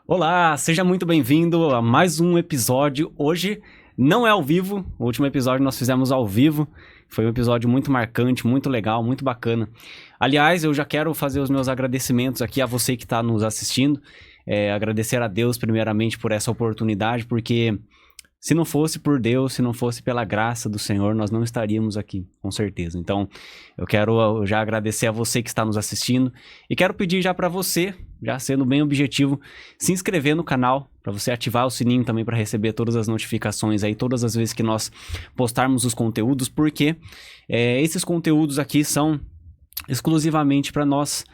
Olá, seja muito bem-vindo a mais um episódio. Hoje não é ao vivo, o último episódio nós fizemos ao vivo. Foi um episódio muito marcante, muito legal, muito bacana. Aliás, eu já quero fazer os meus agradecimentos aqui a você que está nos assistindo. Agradecer a Deus primeiramente por essa oportunidade, porque se não fosse por Deus, se não fosse pela graça do Senhor, nós não estaríamos aqui, com certeza. Então, eu quero já agradecer a você que está nos assistindo e quero pedir já para você, já sendo bem objetivo, se inscrever no canal, para você ativar o sininho também para receber todas as notificações aí, todas as vezes que nós postarmos os conteúdos, porque esses conteúdos aqui são exclusivamente para nós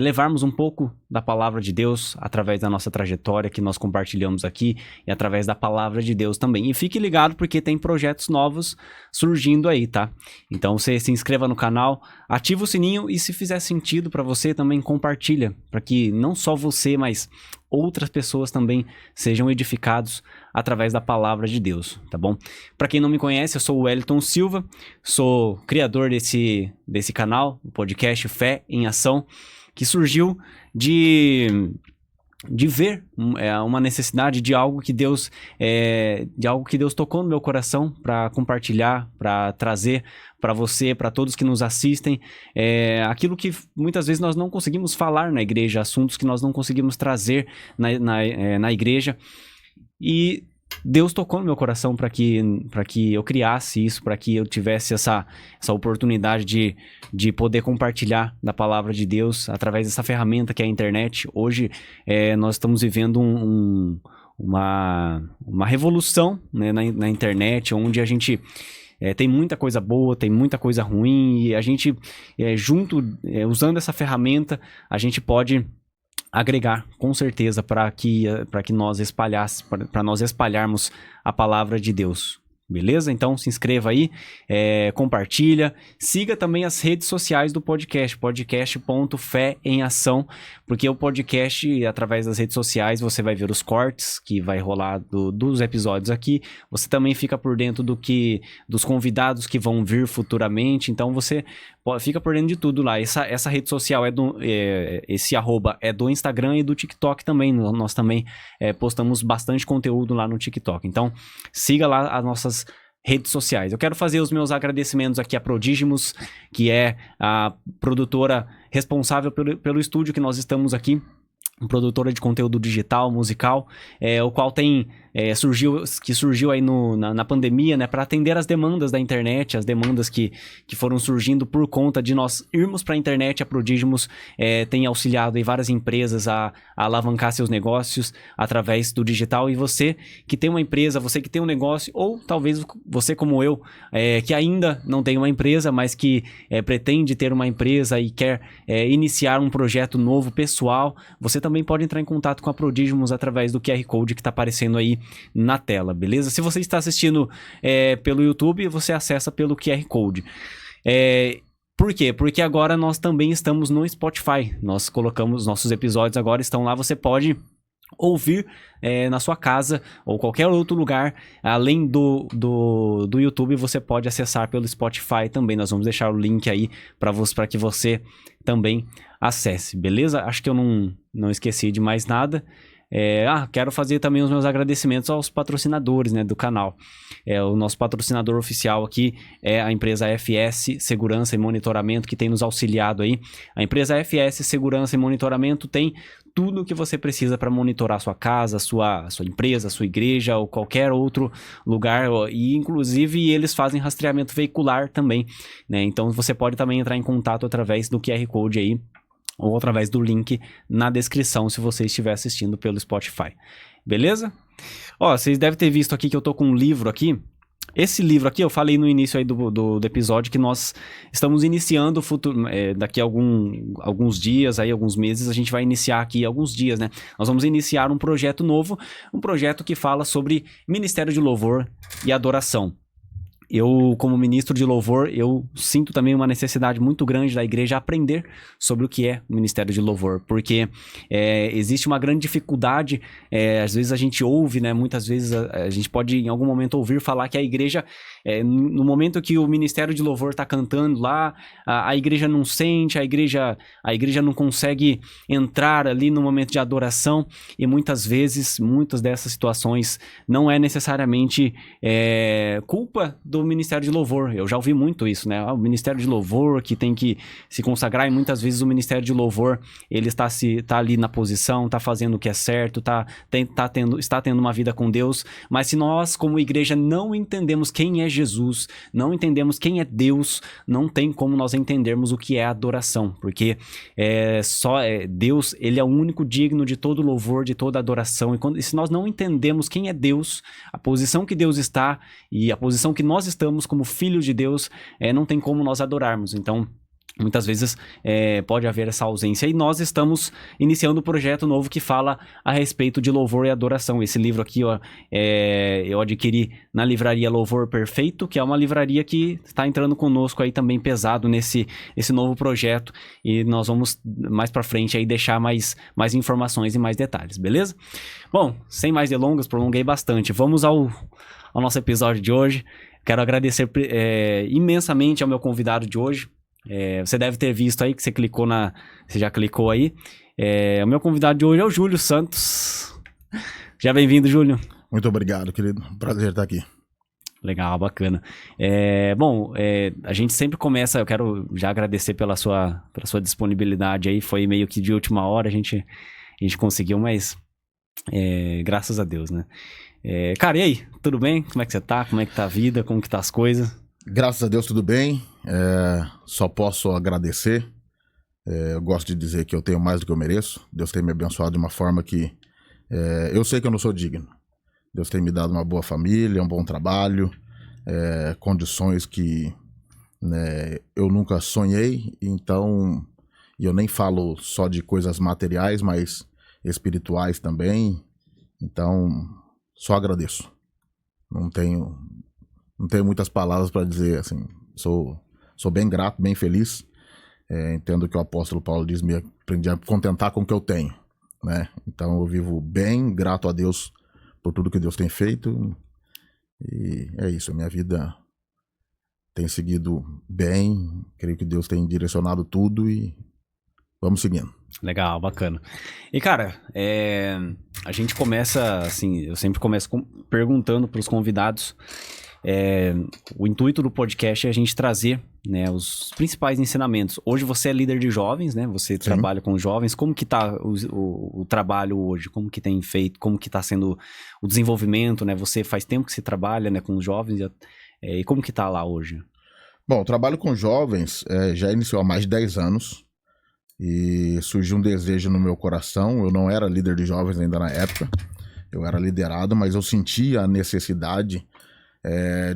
levarmos um pouco da palavra de Deus através da nossa trajetória que nós compartilhamos aqui e através da palavra de Deus também. E fique ligado porque tem projetos novos surgindo aí, tá? Então você se inscreva no canal, ativa o sininho e se fizer sentido para você também compartilha, para que não só você, mas outras pessoas também sejam edificados através da palavra de Deus, tá bom? Para quem não me conhece, eu sou o Wellington Silva, sou criador desse canal, o podcast Fé em Ação, que surgiu de ver uma necessidade de algo que Deus tocou no meu coração para compartilhar, para trazer para você, para todos que nos assistem, aquilo que muitas vezes nós não conseguimos falar na igreja, assuntos que nós não conseguimos trazer na igreja. E Deus tocou no meu coração para que eu criasse isso, para que eu tivesse essa oportunidade de poder compartilhar da palavra de Deus através dessa ferramenta que é a internet. Hoje nós estamos vivendo uma revolução, né, na internet, onde a gente tem muita coisa boa, tem muita coisa ruim, e a gente usando essa ferramenta, a gente pode agregar, com certeza, para que nós espalharmos a palavra de Deus. Beleza? Então se inscreva aí, compartilha, siga também as redes sociais do podcast.fé em ação, porque o podcast, através das redes sociais, você vai ver os cortes que vai rolar dos episódios aqui, você também fica por dentro dos convidados que vão vir futuramente, então você fica por dentro de tudo lá. Essa rede social esse arroba é do Instagram e do TikTok também. Nós também postamos bastante conteúdo lá no TikTok. Então, siga lá as nossas redes sociais. Eu quero fazer os meus agradecimentos aqui a Prodígimos, que é a produtora responsável pelo estúdio que nós estamos aqui. Produtora de conteúdo digital, musical, o qual surgiu aí na pandemia, né, para atender as demandas da internet, as demandas que foram surgindo por conta de nós irmos para a internet. A Prodígimos tem auxiliado aí várias empresas a alavancar seus negócios através do digital, e você que tem uma empresa, você que tem um negócio, ou talvez você como eu, que ainda não tem uma empresa, mas que pretende ter uma empresa e quer iniciar um projeto novo, pessoal, você também pode entrar em contato com a Prodígimos através do QR Code que está aparecendo aí na tela, beleza? Se você está assistindo pelo YouTube, você acessa pelo QR Code. Por quê? Porque agora nós também estamos no Spotify. Nós colocamos nossos episódios, agora estão lá, você pode ouvir na sua casa ou qualquer outro lugar, além do YouTube, você pode acessar pelo Spotify também. Nós vamos deixar o link aí para que você também acesse, beleza? Acho que eu não esqueci de mais nada. Quero fazer também os meus agradecimentos aos patrocinadores, né, do canal. O nosso patrocinador oficial aqui é a empresa FS Segurança e Monitoramento, que tem nos auxiliado aí. A empresa FS Segurança e Monitoramento tem tudo o que você precisa para monitorar a sua casa, a sua empresa, a sua igreja ou qualquer outro lugar, e inclusive eles fazem rastreamento veicular também, né? Então você pode também entrar em contato através do QR Code aí, ou através do link na descrição, se você estiver assistindo pelo Spotify. Beleza? Vocês devem ter visto aqui que eu tô com um livro aqui. Esse livro aqui, eu falei no início aí do episódio que nós estamos iniciando daqui a alguns dias, aí, alguns meses, a gente vai iniciar aqui, alguns dias, né? Nós vamos iniciar um projeto novo, um projeto que fala sobre ministério de louvor e adoração. eu, como ministro de louvor, eu sinto também uma necessidade muito grande da igreja aprender sobre o que é o ministério de louvor, porque existe uma grande dificuldade, às vezes a gente ouve, né, muitas vezes a gente pode em algum momento ouvir falar que a igreja, no momento que o ministério de louvor está cantando lá, a igreja não sente, a igreja não consegue entrar ali no momento de adoração, e muitas vezes, muitas dessas situações não é necessariamente culpa do ministério de louvor. Eu já ouvi muito isso, né? O ministério de louvor que tem que se consagrar, e muitas vezes o ministério de louvor, ele está ali na posição, está fazendo o que é certo, está tendo uma vida com Deus, mas se nós, como igreja, não entendemos quem é Jesus, não entendemos quem é Deus, não tem como nós entendermos o que é adoração, porque Deus, ele é o único digno de todo louvor, de toda adoração, e se nós não entendemos quem é Deus, a posição que Deus está e a posição que nós estamos como filhos de Deus, não tem como nós adorarmos. Então, muitas vezes pode haver essa ausência, e nós estamos iniciando um projeto novo que fala a respeito de louvor e adoração. Esse livro aqui, ó, eu adquiri na livraria Louvor Perfeito, que é uma livraria que está entrando conosco aí também pesado nesse novo projeto, e nós vamos mais para frente aí deixar mais informações e mais detalhes, beleza? Bom, sem mais delongas, prolonguei bastante, vamos ao nosso episódio de hoje. Quero agradecer imensamente ao meu convidado de hoje. Você deve ter visto aí que você já clicou aí. O meu convidado de hoje é o Júlio Santos. Já bem-vindo, Júlio. Muito obrigado, querido. Prazer estar aqui. Legal, bacana. A gente sempre começa, eu quero já agradecer pela sua disponibilidade aí. Foi meio que de última hora a gente conseguiu, mas graças a Deus, né? Cara, e aí? Tudo bem? Como é que você tá? Como é que tá a vida? Como que tá as coisas? Graças a Deus, tudo bem. Só posso agradecer. Eu gosto de dizer que eu tenho mais do que eu mereço. Deus tem me abençoado de uma forma que eu sei que eu não sou digno. Deus tem me dado uma boa família, um bom trabalho, condições que eu nunca sonhei. Então, eu nem falo só de coisas materiais, mas espirituais também. Então, só agradeço. Não tenho muitas palavras para dizer, assim, sou bem grato, bem feliz. Entendo que o apóstolo Paulo diz, me aprendi a contentar com o que eu tenho, né? Então eu vivo bem, grato a Deus por tudo que Deus tem feito, e é isso, a minha vida tem seguido bem, creio que Deus tem direcionado tudo e vamos seguindo. Legal, bacana. E cara, a gente começa assim, eu sempre começo perguntando para os convidados. O intuito do podcast é a gente trazer, né, os principais ensinamentos. Hoje você é líder de jovens, né? Você Sim. trabalha com jovens. Como que tá o trabalho hoje? Como que tem feito? Como que tá sendo o desenvolvimento, né? Você faz tempo que você trabalha, né, com os jovens, e como que tá lá hoje? Bom, o trabalho com jovens já iniciou há mais de 10 anos. E surgiu um desejo no meu coração. Eu não era líder de jovens ainda na época, eu era liderado, mas eu sentia a necessidade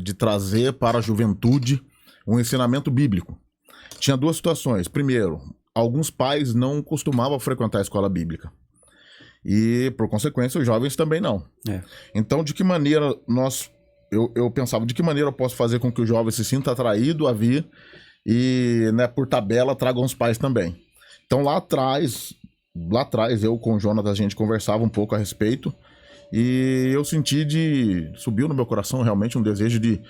de trazer para a juventude um ensinamento bíblico. Tinha duas situações. Primeiro, alguns pais não costumavam frequentar a escola bíblica e, por consequência, os jovens também não. Então, de que maneira eu pensava, de que maneira eu posso fazer com que o jovem se sinta atraído a vir e, né, por tabela, tragam os pais também. Então lá atrás, eu com o Jonas, a gente conversava um pouco a respeito, e eu subiu no meu coração realmente um desejo de,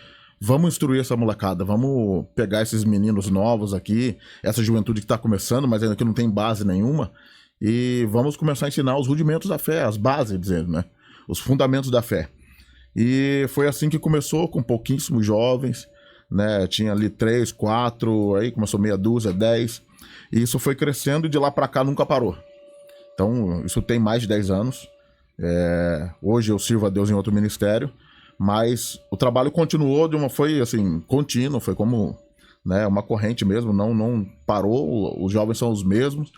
vamos instruir essa molecada, vamos pegar esses meninos novos aqui, essa juventude que está começando, mas ainda que não tem base nenhuma, e vamos começar a ensinar os rudimentos da fé, as bases, dizendo, né? Os fundamentos da fé. E foi assim que começou, com pouquíssimos jovens, né? Tinha ali 3, 4, aí começou meia dúzia, 10... E isso foi crescendo e de lá para cá nunca parou. Então, isso tem mais de 10 anos. Hoje eu sirvo a Deus em outro ministério, mas o trabalho continuou, foi assim, contínuo, foi como, né, uma corrente mesmo, não parou, os jovens são os mesmos.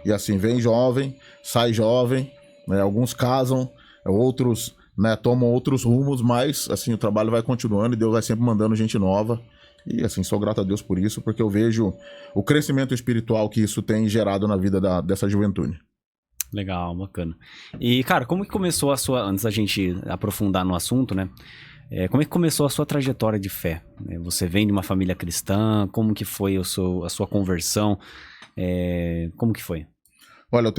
E assim, vem jovem, sai jovem, né, alguns casam, outros, né, tomam outros rumos, mas assim, o trabalho vai continuando e Deus vai sempre mandando gente nova. E assim, sou grato a Deus por isso, porque eu vejo o crescimento espiritual que isso tem gerado na vida dessa juventude. Legal, bacana. E, cara, como que começou antes da gente aprofundar no assunto, né? Como é que começou a sua trajetória de fé? Você vem de uma família cristã? Como que foi a sua conversão? Como que foi? Olha, eu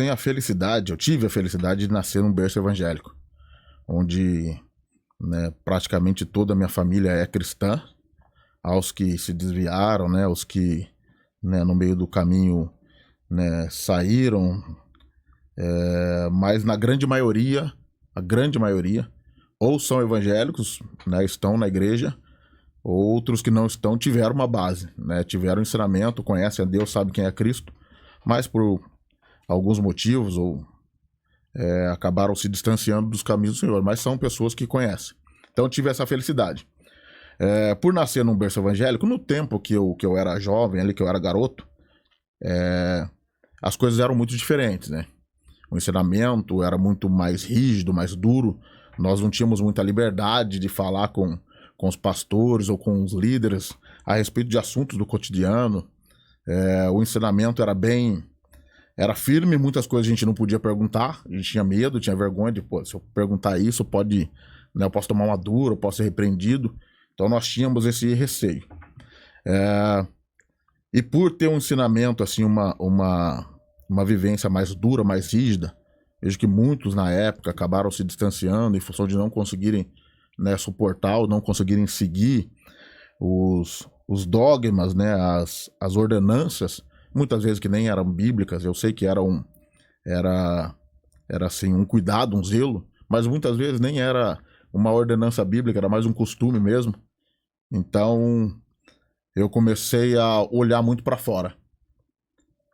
tive a felicidade de nascer num berço evangélico, onde, né, praticamente toda a minha família é cristã, aos que se desviaram, né, os que, né, no meio do caminho, né, saíram, mas na grande maioria, a grande maioria, ou são evangélicos, né, estão na igreja, outros que não estão tiveram uma base, né, tiveram ensinamento, conhecem a Deus, sabem quem é Cristo, mas por alguns motivos ou acabaram se distanciando dos caminhos do Senhor, mas são pessoas que conhecem. Então eu tive essa felicidade. Por nascer num berço evangélico, no tempo que eu era jovem, ali que eu era garoto, as coisas eram muito diferentes, né? O ensinamento era muito mais rígido, mais duro. Nós não tínhamos muita liberdade de falar com os pastores ou com os líderes a respeito de assuntos do cotidiano. O ensinamento era firme, muitas coisas a gente não podia perguntar, a gente tinha medo, tinha vergonha de, pô, se eu perguntar isso, pode, né, eu posso tomar uma dura, eu posso ser repreendido. Então nós tínhamos esse receio. E por ter um ensinamento, assim, uma vivência mais dura, mais rígida, vejo que muitos na época acabaram se distanciando em função de não conseguirem, né, suportar ou não conseguirem seguir os dogmas, né, as ordenanças, muitas vezes que nem eram bíblicas. Eu sei que era assim, um cuidado, um zelo, mas muitas vezes nem era uma ordenança bíblica, era mais um costume mesmo. Então eu comecei a olhar muito para fora.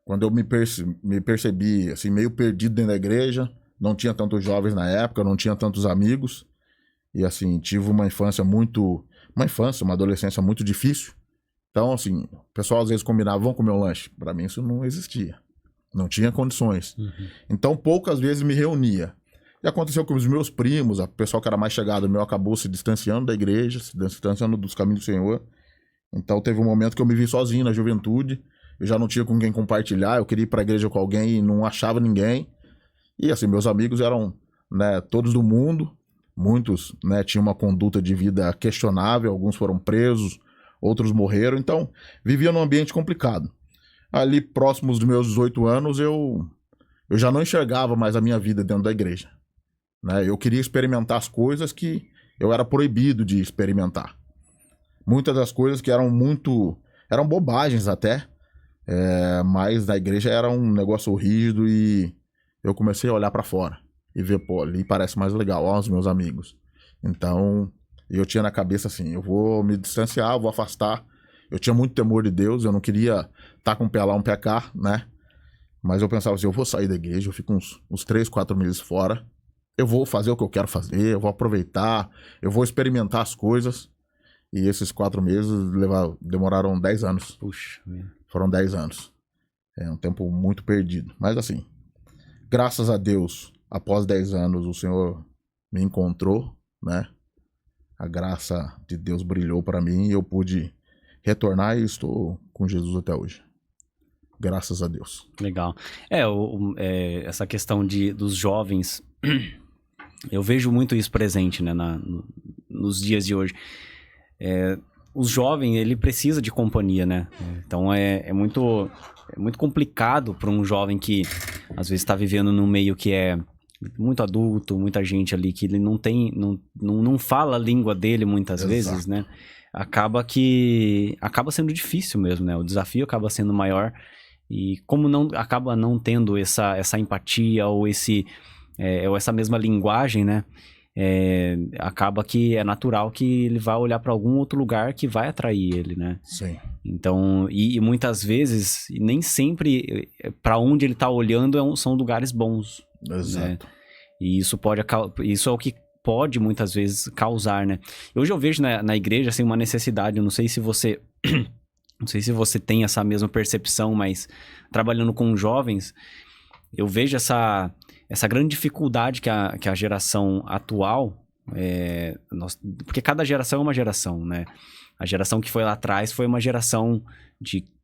Quando eu me percebi assim, meio perdido dentro da igreja, não tinha tantos jovens na época, não tinha tantos amigos, e assim, tive uma adolescência muito difícil. Então, assim, o pessoal às vezes combinava, vamos comer um lanche. Para mim isso não existia. Não tinha condições. Então, poucas vezes me reunia. E aconteceu que os meus primos, o pessoal que era mais chegado meu, acabou se distanciando da igreja, se distanciando dos caminhos do Senhor. Então, teve um momento que eu me vi sozinho na juventude. Eu já não tinha com quem compartilhar. Eu queria ir para a igreja com alguém e não achava ninguém. E, assim, meus amigos eram, né, todos do mundo. Muitos, né, tinham uma conduta de vida questionável. Alguns foram presos, outros morreram, então vivia num ambiente complicado. Ali, próximos dos meus 18 anos, eu já não enxergava mais a minha vida dentro da igreja, né? Eu queria experimentar as coisas que eu era proibido de experimentar. Muitas das coisas que eram bobagens até, mas na igreja era um negócio rígido e eu comecei a olhar para fora e ver, pô, ali parece mais legal, ó, os meus amigos. Então eu tinha na cabeça assim, eu vou me distanciar, eu vou afastar. Eu tinha muito temor de Deus, eu não queria estar com um pé lá, um pé cá, né? Mas eu pensava assim, eu vou sair da igreja, eu fico uns 3, 4 meses fora. Eu vou fazer o que eu quero fazer, eu vou aproveitar, eu vou experimentar as coisas. E esses 4 meses demoraram 10 anos. Puxa. Foram 10 anos. É um tempo muito perdido. Mas assim, graças a Deus, após 10 anos, o Senhor me encontrou, né? A graça de Deus brilhou para mim e eu pude retornar e estou com Jesus até hoje. Graças a Deus. Legal. Essa questão dos jovens, eu vejo muito isso presente, né, nos dias de hoje. Os jovens, ele precisa de companhia, né? Então é muito complicado para um jovem que às vezes está vivendo num meio que é muito adulto, muita gente ali que ele não fala a língua dele muitas vezes, né? Acaba sendo difícil mesmo, né? O desafio acaba sendo maior e como acaba não tendo essa empatia ou essa mesma linguagem, né? Acaba que é natural que ele vá olhar para algum outro lugar que vai atrair ele, né? Sim. Então, e muitas vezes, nem sempre para onde ele está olhando são lugares bons. Exato. Né? E isso é o que pode muitas vezes causar, né? Hoje eu vejo na igreja assim, uma necessidade, eu não sei se você tem essa mesma percepção, mas trabalhando com jovens, eu vejo essa grande dificuldade que a geração atual, porque cada geração é uma geração, né? A geração que foi lá atrás foi uma geração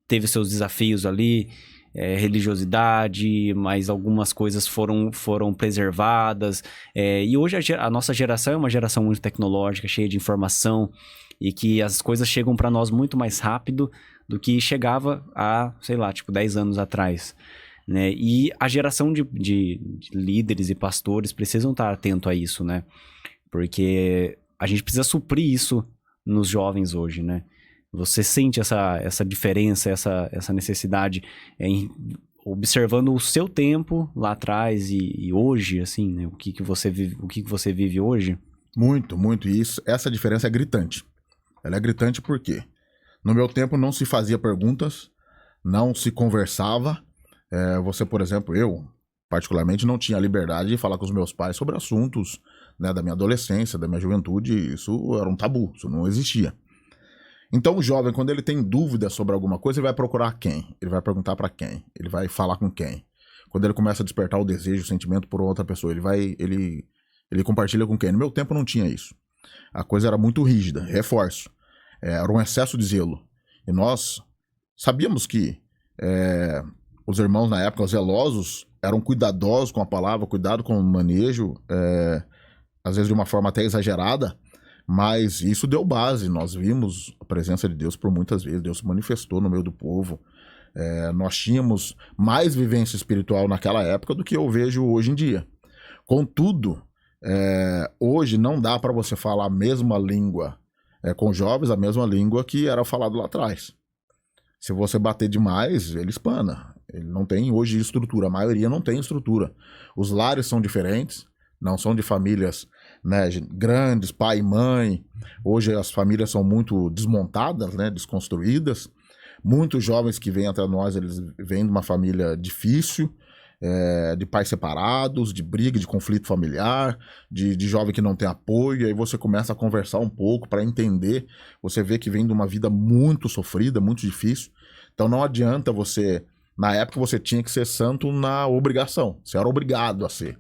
teve seus desafios ali, religiosidade, mas algumas coisas foram preservadas. E hoje a nossa geração é uma geração muito tecnológica, cheia de informação, e que as coisas chegam para nós muito mais rápido do que chegava há, sei lá, tipo 10 anos atrás, né? E a geração de líderes e pastores precisam estar atento a isso, né? Porque a gente precisa suprir isso nos jovens hoje, né? Você sente essa diferença, essa necessidade observando o seu tempo lá atrás e hoje, assim, né? O que você vive hoje? Muito, muito. E essa diferença é gritante. Ela é gritante porque no meu tempo não se fazia perguntas, não se conversava. Você, por exemplo, eu particularmente não tinha liberdade de falar com os meus pais sobre assuntos, né, da minha adolescência, da minha juventude. Isso era um tabu, isso não existia. Então o jovem, quando ele tem dúvida sobre alguma coisa, ele vai procurar quem? Ele vai perguntar para quem? Ele vai falar com quem? Quando ele começa a despertar o desejo, o sentimento por outra pessoa, ele compartilha com quem? No meu tempo não tinha isso. A coisa era muito rígida, reforço. Era um excesso de zelo. E nós sabíamos que os irmãos na época, os zelosos, eram cuidadosos com a palavra, cuidado com o manejo, às vezes de uma forma até exagerada, mas isso deu base. Nós vimos a presença de Deus por muitas vezes. Deus se manifestou no meio do povo. Nós tínhamos mais vivência espiritual naquela época do que eu vejo hoje em dia. Contudo, hoje não dá para você falar a mesma língua com jovens, a mesma língua que era falado lá atrás. Se você bater demais, ele espana. Ele não tem hoje estrutura, a maioria não tem estrutura. Os lares são diferentes, não são de famílias, né, grandes, pai e mãe. Hoje as famílias são muito desmontadas, né, desconstruídas. Muitos jovens que vêm até nós, eles vêm de uma família difícil, de pais separados, de briga, de conflito familiar, de jovem que não tem apoio. E aí você começa a conversar um pouco para entender. Você vê que vem de uma vida muito sofrida, muito difícil. Então não adianta você... Na época você tinha que ser santo na obrigação. Você era obrigado a ser.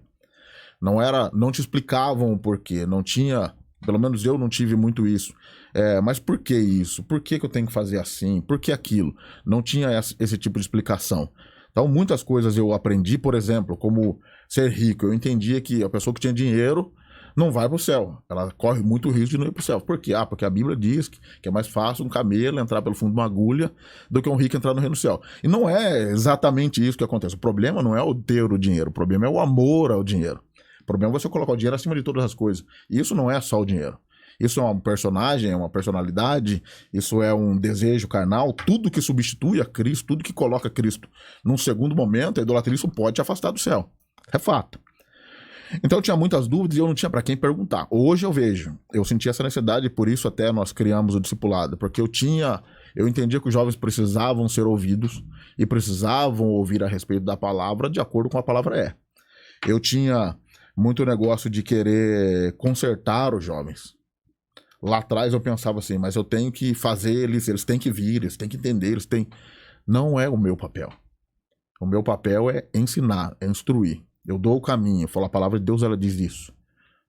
Não te explicavam o porquê. Não tinha... Pelo menos eu não tive muito isso. Mas por que isso? Por que eu tenho que fazer assim? Por que aquilo? Não tinha esse tipo de explicação. Então, muitas coisas eu aprendi, por exemplo, como ser rico. Eu entendia que a pessoa que tinha dinheiro não vai para o céu. Ela corre muito risco de não ir para o céu. Por quê? Porque a Bíblia diz que é mais fácil um camelo entrar pelo fundo de uma agulha do que um rico entrar no reino do céu. E não é exatamente isso que acontece. O problema não é o ter o dinheiro. O problema é o amor ao dinheiro. O problema é você colocar o dinheiro acima de todas as coisas. E isso não é só o dinheiro. Isso é um personagem, é uma personalidade, isso é um desejo carnal. Tudo que substitui a Cristo, tudo que coloca Cristo num segundo momento, a idolatria, isso pode te afastar do céu. É fato. Então eu tinha muitas dúvidas e eu não tinha para quem perguntar. Hoje eu senti essa necessidade, por isso até nós criamos o discipulado, porque eu entendia que os jovens precisavam ser ouvidos e precisavam ouvir a respeito da palavra de acordo com a palavra. Eu tinha muito negócio de querer consertar os jovens. Lá atrás eu pensava assim, mas eu tenho que fazer eles têm que vir, eles têm que entender, Não é o meu papel. O meu papel é ensinar, é instruir. Eu dou o caminho, eu falo a palavra de Deus, ela diz isso,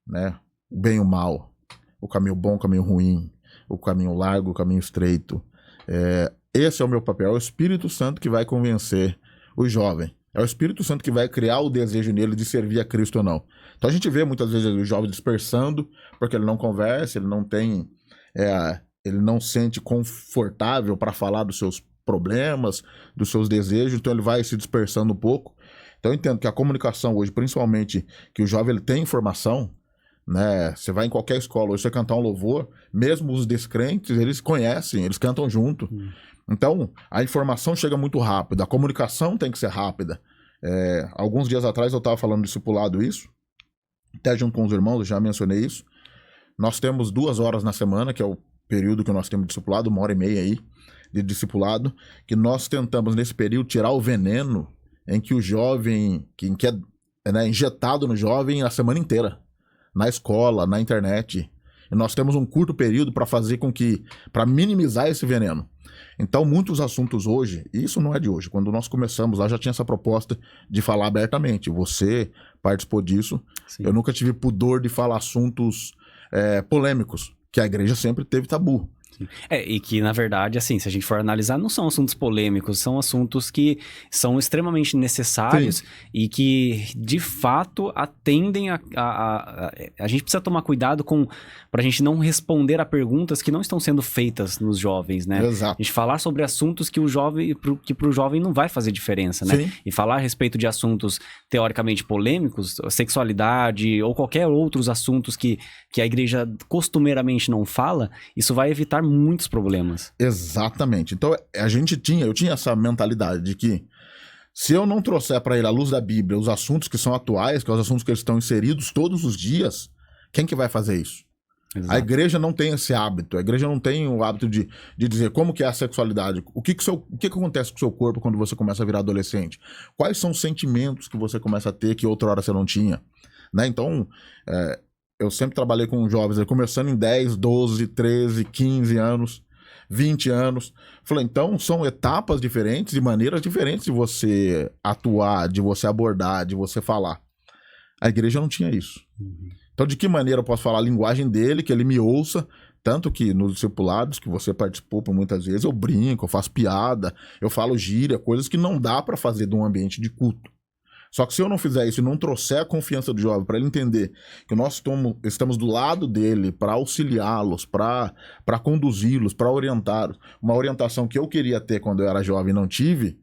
né? O bem e o mal, o caminho bom, o caminho ruim, o caminho largo, o caminho estreito. Esse é o meu papel, é o Espírito Santo que vai convencer o jovem. É o Espírito Santo que vai criar o desejo nele de servir a Cristo ou não. Então a gente vê muitas vezes o jovem dispersando, porque ele não conversa, ele não tem, ele não sente confortável para falar dos seus problemas, dos seus desejos, então ele vai se dispersando um pouco. Então eu entendo que a comunicação hoje, principalmente que o jovem ele tem informação, né? Você vai em qualquer escola, hoje você cantar um louvor, mesmo os descrentes, eles conhecem, eles cantam junto. Então, a informação chega muito rápida, a comunicação tem que ser rápida. Alguns dias atrás eu estava falando de discipulado isso, até junto com os irmãos, eu já mencionei isso. Nós temos 2 horas na semana, que é o período que nós temos de discipulado, 1h30 aí de discipulado, que nós tentamos nesse período tirar o veneno em que o jovem, que é injetado no jovem a semana inteira, na escola, na internet. E nós temos um curto período para minimizar esse veneno. Então, muitos assuntos hoje, e isso não é de hoje, quando nós começamos lá já tinha essa proposta de falar abertamente. Você participou disso. Sim. Eu nunca tive pudor de falar assuntos polêmicos, que a igreja sempre teve tabu. E que, na verdade, assim, se a gente for analisar, não são assuntos polêmicos, são assuntos que são extremamente necessários e que, de fato, atendem a gente precisa tomar cuidado pra gente não responder a perguntas que não estão sendo feitas nos jovens, né? Exato. A gente falar sobre assuntos que pro jovem não vai fazer diferença, né? Sim. E falar a respeito de assuntos teoricamente polêmicos, sexualidade ou qualquer outros assuntos que a igreja costumeiramente não fala, isso vai evitar muitos problemas. Exatamente. Então, eu tinha essa mentalidade de que se eu não trouxer para ele, à luz da Bíblia, os assuntos que são atuais, que são os assuntos que eles estão inseridos todos os dias, quem que vai fazer isso? Exato. A igreja não tem esse hábito. A igreja não tem o hábito de dizer como que é a sexualidade. O que acontece com o seu corpo quando você começa a virar adolescente? Quais são os sentimentos que você começa a ter que outra hora você não tinha? Né? Então, eu sempre trabalhei com jovens, começando em 10, 12, 13, 15 anos, 20 anos. Falei, então são etapas diferentes e maneiras diferentes de você atuar, de você abordar, de você falar. A igreja não tinha isso. Então, de que maneira eu posso falar a linguagem dele, que ele me ouça? Tanto que nos discipulados que você participou por muitas vezes, eu brinco, eu faço piada, eu falo gíria, coisas que não dá para fazer de um ambiente de culto. Só que se eu não fizer isso e não trouxer a confiança do jovem para ele entender que nós estamos do lado dele para auxiliá-los, para conduzi-los, para orientá-los, uma orientação que eu queria ter quando eu era jovem e não tive,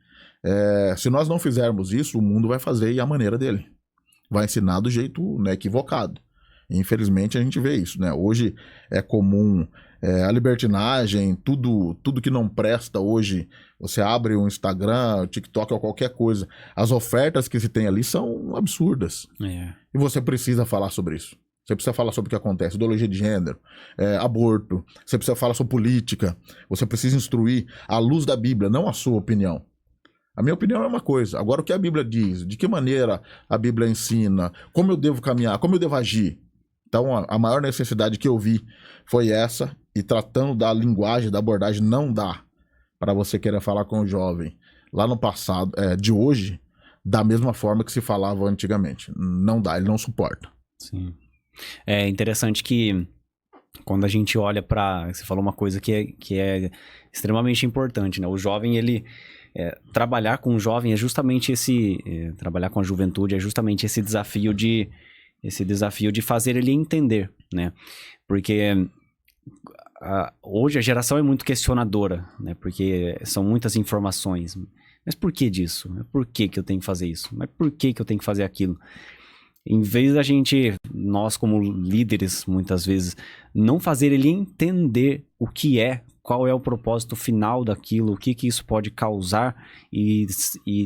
se nós não fizermos isso, o mundo vai fazer e a maneira dele. Vai ensinar do jeito, né, equivocado. E, infelizmente a gente vê isso, né? Hoje é comum a libertinagem, tudo que não presta hoje. Você abre o Instagram, o TikTok ou qualquer coisa, as ofertas que se tem ali são absurdas. E você precisa falar sobre isso. Você precisa falar sobre o que acontece, ideologia de gênero, aborto. Você precisa falar sobre política. Você precisa instruir à luz da Bíblia, não a sua opinião. A minha opinião é uma coisa. Agora, o que a Bíblia diz? De que maneira a Bíblia ensina? Como eu devo caminhar? Como eu devo agir? Então, a maior necessidade que eu vi foi essa. E tratando da linguagem, da abordagem, não dá para você querer falar com o jovem lá no passado, de hoje, da mesma forma que se falava antigamente. Não dá, ele não suporta. Sim. É interessante que quando a gente olha para... Você falou uma coisa que é extremamente importante, né? O jovem, ele... trabalhar com o jovem é justamente trabalhar com a juventude é justamente esse desafio de fazer ele entender, né? Porque hoje a geração é muito questionadora, né? Porque são muitas informações. Mas por que disso? Por que eu tenho que fazer isso? Mas por que eu tenho que fazer aquilo? Em vez da gente, nós como líderes, muitas vezes, não fazer ele entender o que qual é o propósito final daquilo, o que isso pode causar e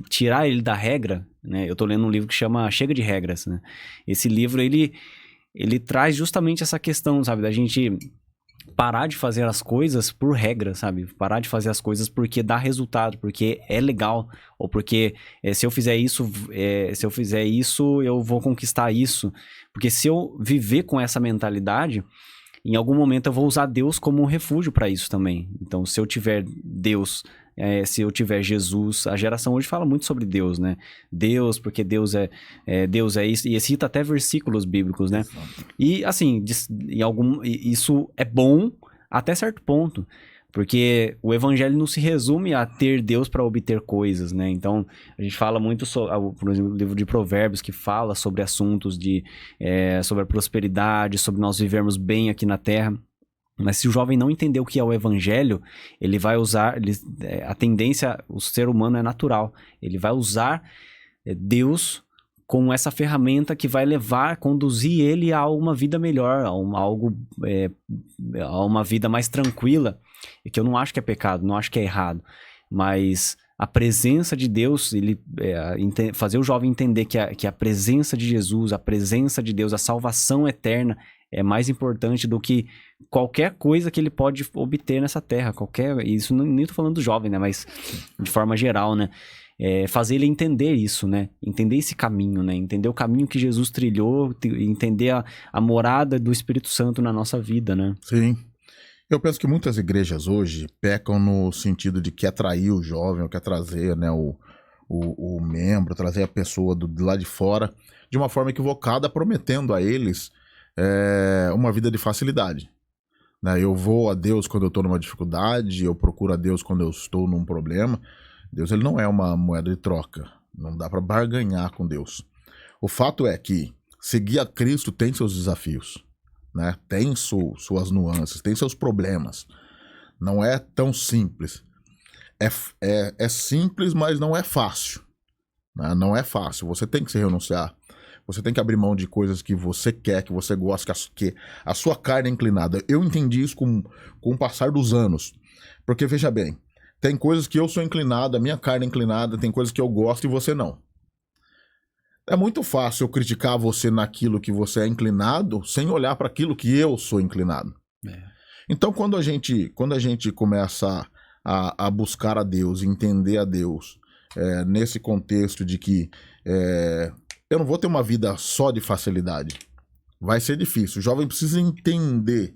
tirar ele da regra, né? Eu tô lendo um livro que chama Chega de Regras, né? Esse livro, ele traz justamente essa questão, sabe? Da gente parar de fazer as coisas por regra, sabe? Parar de fazer as coisas porque dá resultado, porque é legal, ou porque se eu fizer isso, eu vou conquistar isso. Porque se eu viver com essa mentalidade, em algum momento eu vou usar Deus como um refúgio para isso também. Então, se eu tiver Deus, se eu tiver Jesus, a geração hoje fala muito sobre Deus, né? Deus, porque Deus é isso, e cita até versículos bíblicos, né? E, assim, isso é bom até certo ponto, porque o evangelho não se resume a ter Deus para obter coisas, né? Então, a gente fala muito por exemplo, o livro de Provérbios, que fala sobre assuntos sobre a prosperidade, sobre nós vivermos bem aqui na terra. Mas se o jovem não entender o que é o evangelho, ele vai usar... a tendência, o ser humano é natural. Ele vai usar Deus como essa ferramenta que vai conduzir ele a uma vida melhor, a uma vida mais tranquila. E que eu não acho que é pecado, não acho que é errado. Mas a presença de Deus, fazer o jovem entender que a presença de Jesus, a presença de Deus, a salvação eterna é mais importante do que qualquer coisa que ele pode obter nessa terra. Isso nem tô falando do jovem, né? Mas de forma geral, né? Fazer ele entender isso, né? Entender esse caminho, né? Entender o caminho que Jesus trilhou, entender a morada do Espírito Santo na nossa vida, né? Sim. Eu penso que muitas igrejas hoje pecam no sentido de quer atrair o jovem, ou quer trazer, né, o membro, trazer a pessoa do lado de fora de uma forma equivocada, prometendo a eles uma vida de facilidade. né? Eu vou a Deus quando eu estou numa dificuldade, eu procuro a Deus quando eu estou num problema. Deus, ele não é uma moeda de troca. Não dá para barganhar com Deus. O fato é que seguir a Cristo tem seus desafios, né? Tem suas nuances, tem seus problemas. Não é tão simples. É simples, mas não é fácil, né? Não é fácil. Você tem que se renunciar. Você tem que abrir mão de coisas que você quer, que você gosta, que a sua carne é inclinada. Eu entendi isso com o passar dos anos. Porque, veja bem, tem coisas que eu sou inclinado, a minha carne é inclinada, tem coisas que eu gosto e você não. É muito fácil eu criticar você naquilo que você é inclinado, sem olhar para aquilo que eu sou inclinado. Então, quando a gente começa a buscar a Deus, entender a Deus, nesse contexto de que eu não vou ter uma vida só de facilidade. Vai ser difícil. O jovem precisa entender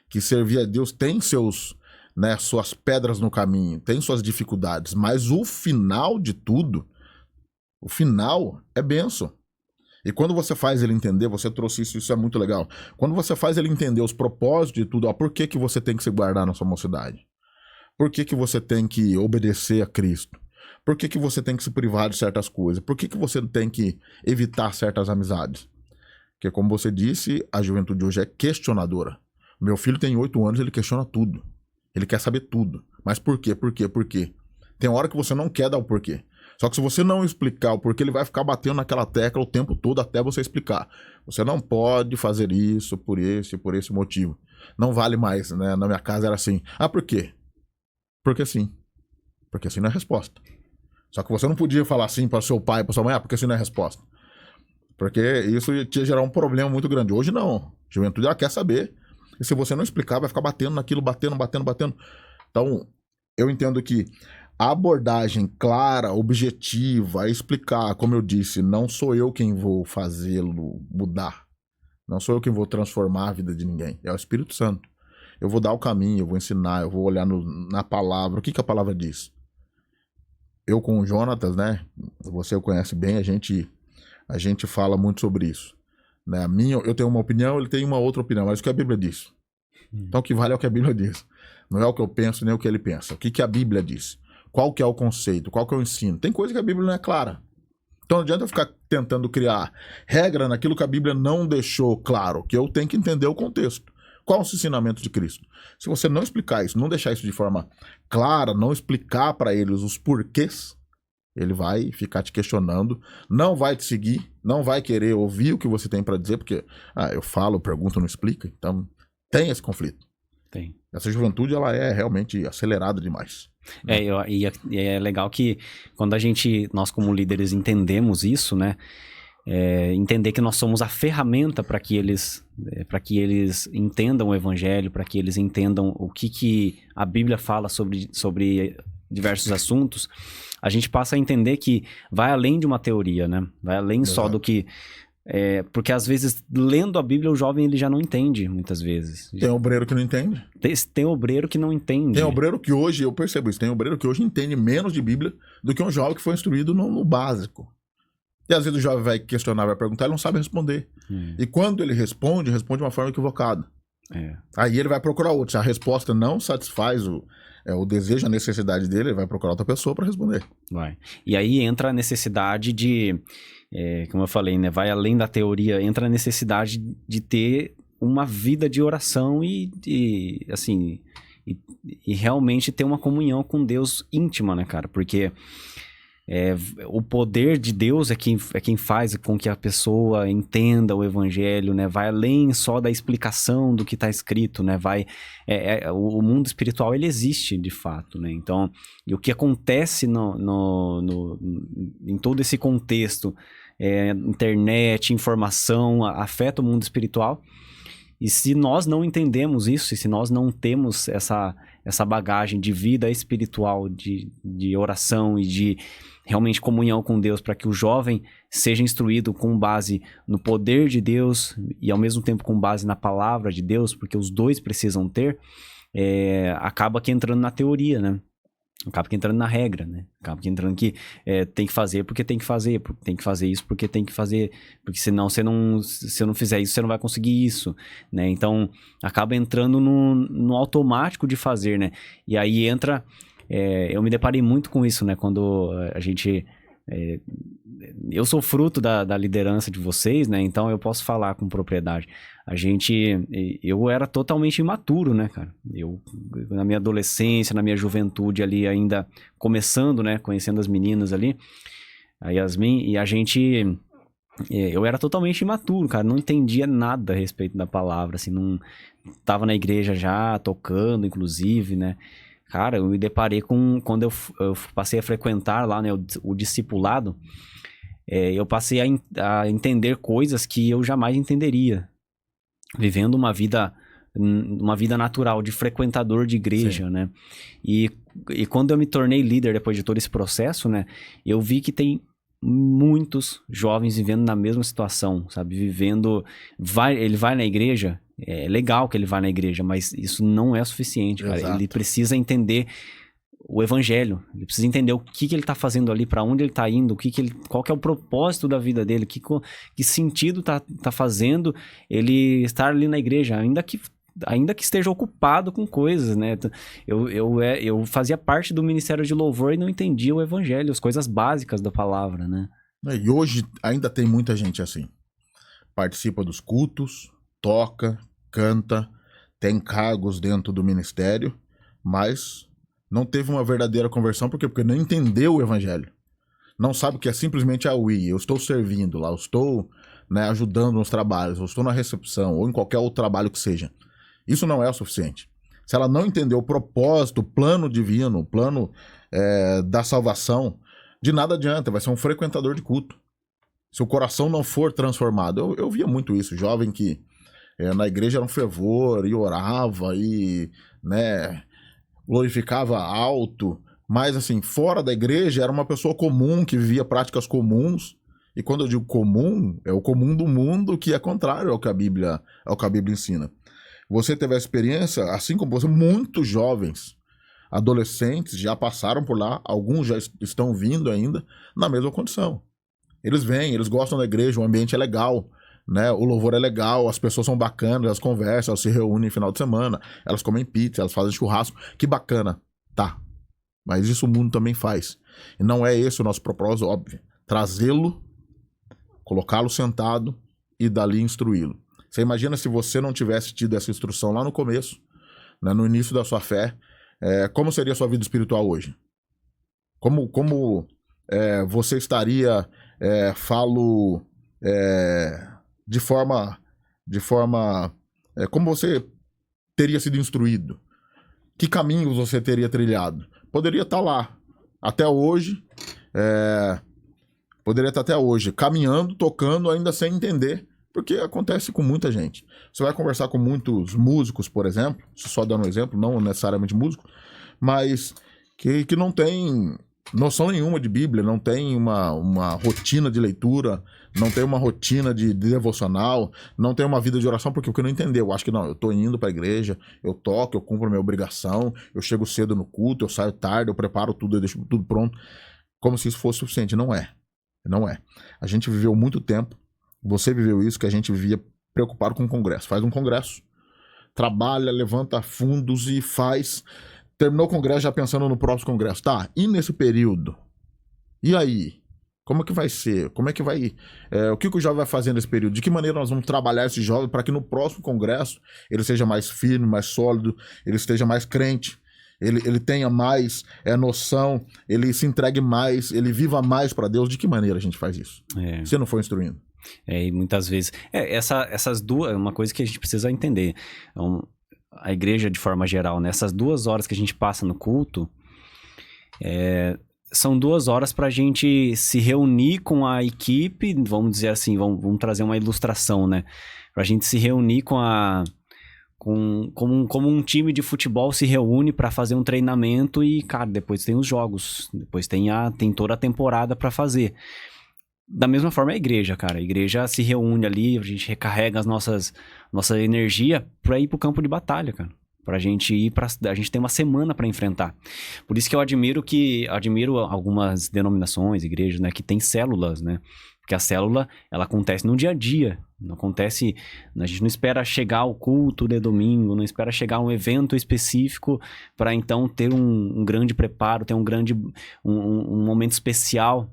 que servir a Deus tem suas pedras no caminho, tem suas dificuldades, mas o final de tudo, o final é bênção. E quando você faz ele entender, você trouxe isso é muito legal. Quando você faz ele entender os propósitos de tudo, por que você tem que se guardar na sua mocidade? Por que você tem que obedecer a Cristo? Por que você tem que se privar de certas coisas? Por que você tem que evitar certas amizades? Porque, como você disse, a juventude hoje é questionadora. Meu filho tem 8 anos, ele questiona tudo. Ele quer saber tudo. Mas por quê? Por quê? Por quê? Tem hora que você não quer dar o porquê. Só que se você não explicar o porquê, ele vai ficar batendo naquela tecla o tempo todo até você explicar. Você não pode fazer isso por esse motivo. Não vale mais, né? Na minha casa era assim. Ah, por quê? Porque sim. Porque assim não é resposta. Só que você não podia falar assim para seu pai, para sua mãe, porque assim não é resposta. Porque isso ia gerar um problema muito grande. Hoje não. A juventude ela quer saber. E se você não explicar, vai ficar batendo naquilo, batendo. Então, eu entendo que a abordagem clara, objetiva, explicar, como eu disse, não sou eu quem vou fazê-lo mudar. Não sou eu quem vou transformar a vida de ninguém. É o Espírito Santo. Eu vou dar o caminho, eu vou ensinar, eu vou olhar na palavra. O que a palavra diz? Eu com o Jonatas, né? Você o conhece bem, a gente fala muito sobre isso. Né? Eu tenho uma opinião, ele tem uma outra opinião, mas o que a Bíblia diz? Então o que vale é o que a Bíblia diz. Não é o que eu penso, nem o que ele pensa. O que a Bíblia diz? Qual que é o conceito? Qual que é o ensino? Tem coisa que a Bíblia não é clara. Então não adianta eu ficar tentando criar regra naquilo que a Bíblia não deixou claro, que eu tenho que entender o contexto. Qual é o ensinamento de Cristo? Se você não explicar isso, não deixar isso de forma clara, não explicar para eles os porquês, ele vai ficar te questionando, não vai te seguir, não vai querer ouvir o que você tem para dizer, porque eu falo, pergunto, não explica. Então tem esse conflito. Tem. Essa juventude ela é realmente acelerada demais. E é legal que quando nós como líderes entendemos isso, né? Entender que nós somos a ferramenta para que eles entendam o evangelho, para que eles entendam o que a Bíblia fala sobre diversos assuntos, a gente passa a entender que vai além de uma teoria, né? Vai além só do que... porque às vezes, lendo a Bíblia, o jovem ele já não entende, muitas vezes. Tem obreiro que não entende. Tem obreiro que não entende. Tem obreiro que hoje, eu percebo isso, tem obreiro que hoje entende menos de Bíblia do que um jovem que foi instruído no básico. E às vezes o jovem vai questionar, vai perguntar, ele não sabe responder. E quando ele responde de uma forma equivocada. Aí ele vai procurar outro. Se a resposta não satisfaz o desejo, a necessidade dele, ele vai procurar outra pessoa para responder. Vai. E aí entra a necessidade de, como eu falei, né? Vai além da teoria, entra a necessidade de ter uma vida de oração e realmente ter uma comunhão com Deus íntima, né, cara? Porque o poder de Deus é quem faz com que a pessoa entenda o evangelho, né? Vai além só da explicação do que está escrito, né? O mundo espiritual, ele existe de fato, né? Então, e o que acontece em todo esse contexto, internet, informação, afeta o mundo espiritual. E se nós não entendemos isso, e se nós não temos essa bagagem de vida espiritual, de oração e de realmente comunhão com Deus, para que o jovem seja instruído com base no poder de Deus e ao mesmo tempo com base na palavra de Deus, porque os dois precisam ter, acaba que entrando na teoria, né? Acaba que entrando na regra, né? Acaba que entrando que tem que fazer porque tem que fazer, tem que fazer isso porque tem que fazer, porque senão se eu não fizer isso, você não vai conseguir isso, né? Então, acaba entrando no automático de fazer, né? E aí entra... eu me deparei muito com isso, né? Quando a gente... eu sou fruto da liderança de vocês, né? Então, eu posso falar com propriedade. Eu era totalmente imaturo, né, cara? Eu, na minha adolescência, na minha juventude ali, ainda começando, né, conhecendo as meninas ali, a Yasmin, e a gente... eu era totalmente imaturo, cara, não entendia nada a respeito da palavra, assim, não... Tava na igreja já, tocando, inclusive, né? Cara, eu me deparei com... Quando eu passei a frequentar lá, né, o discipulado, eu passei a entender coisas que eu jamais entenderia, vivendo uma vida natural de frequentador de igreja, Sim. né? E quando eu me tornei líder depois de todo esse processo, né? Eu vi que tem muitos jovens vivendo na mesma situação, sabe? Ele vai na igreja, é legal que ele vá na igreja, mas isso não é suficiente, cara. Exato. Ele precisa entender o evangelho, ele precisa entender o que ele tá fazendo ali, para onde ele tá indo, qual que é o propósito da vida dele, que sentido tá fazendo ele estar ali na igreja, ainda que esteja ocupado com coisas, né? Eu fazia parte do ministério de louvor e não entendia o evangelho, as coisas básicas da palavra, né? E hoje ainda tem muita gente assim. Participa dos cultos, toca, canta, tem cargos dentro do ministério, mas não teve uma verdadeira conversão. Por quê? Porque não entendeu o evangelho. Não sabe que é simplesmente eu estou servindo lá, eu estou, né, ajudando nos trabalhos, eu estou na recepção, ou em qualquer outro trabalho que seja. Isso não é o suficiente. Se ela não entender o propósito, o plano divino, o plano da salvação, de nada adianta, vai ser um frequentador de culto. Se o coração não for transformado. Eu via muito isso, jovem que na igreja era um fervor, e orava, e, né, glorificava alto, mas assim, fora da igreja era uma pessoa comum, que vivia práticas comuns, e quando eu digo comum, é o comum do mundo, que é contrário ao que a Bíblia ensina. Você teve a experiência, assim como você, muitos jovens, adolescentes já passaram por lá, alguns já estão vindo ainda na mesma condição. Eles vêm, eles gostam da igreja, o ambiente é legal, né? O louvor é legal, as pessoas são bacanas, elas conversam, elas se reúnem no final de semana, elas comem pizza, elas fazem churrasco, que bacana, tá. Mas isso o mundo também faz. E não é esse o nosso propósito, óbvio. Trazê-lo, colocá-lo sentado e dali instruí-lo. Você imagina se você não tivesse tido essa instrução lá no começo, né, no início da sua fé, como seria a sua vida espiritual hoje? Como você estaria, de forma como você teria sido instruído? Que caminhos você teria trilhado? Poderia estar lá, até hoje, poderia estar até hoje, caminhando, tocando, ainda sem entender, porque acontece com muita gente. Você vai conversar com muitos músicos, por exemplo, só dando um exemplo, não necessariamente músico, mas que não tem noção nenhuma de Bíblia, não tem uma rotina de leitura, não tem uma rotina de devocional, não tem uma vida de oração, porque não entendeu. Eu acho que não, eu tô indo pra igreja, eu toco, eu cumpro a minha obrigação, eu chego cedo no culto, eu saio tarde, eu preparo tudo, eu deixo tudo pronto, como se isso fosse suficiente. Não é. Não é. A gente viveu muito tempo, você viveu isso, que a gente vivia preocupado com o congresso. Faz um congresso, trabalha, levanta fundos e faz... Terminou o congresso já pensando no próximo congresso. Tá, e nesse período? E aí? Como é que vai ser? Como é que vai... o que o jovem vai fazer nesse período? De que maneira nós vamos trabalhar esse jovem para que no próximo congresso ele seja mais firme, mais sólido, ele esteja mais crente, ele tenha mais noção, ele se entregue mais, ele viva mais para Deus? De que maneira a gente faz isso? Se não for instruindo. E muitas vezes... essas duas... Uma coisa que a gente precisa entender... a igreja de forma geral, né? Essas 2 horas que a gente passa no culto, são 2 horas para a gente se reunir com a equipe, vamos dizer assim, vamos trazer uma ilustração, né? Para a gente se reunir como um time de futebol se reúne para fazer um treinamento e, cara, depois tem os jogos, depois tem toda a temporada para fazer. Da mesma forma a igreja, cara. A igreja se reúne ali, a gente recarrega nossa energia pra ir pro campo de batalha, cara. Pra gente ir a gente tem uma semana para enfrentar. Por isso que eu admiro algumas denominações, igrejas, né, que tem células, né? Porque a célula, ela acontece no dia a dia. Não acontece, a gente não espera chegar ao culto de domingo, não espera chegar a um evento específico para então ter um grande preparo, ter um momento especial.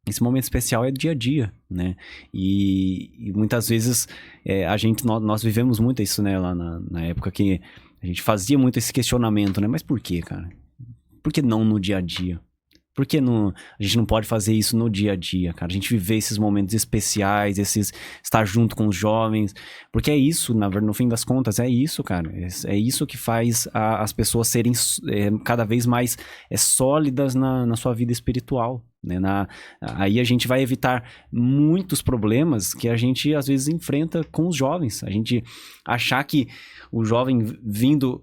Esse momento especial é dia a dia, né? E muitas vezes nós vivemos muito isso, né? Lá na época que a gente fazia muito esse questionamento, né? Mas por quê, cara? Por que não no dia a dia? Por que a gente não pode fazer isso no dia a dia, cara? A gente viver esses momentos especiais, estar junto com os jovens. Porque é isso, no fim das contas, é isso, cara. É isso que faz as pessoas serem cada vez mais sólidas na sua vida espiritual, né? Aí a gente vai evitar muitos problemas que a gente, às vezes, enfrenta com os jovens. A gente achar que o jovem vindo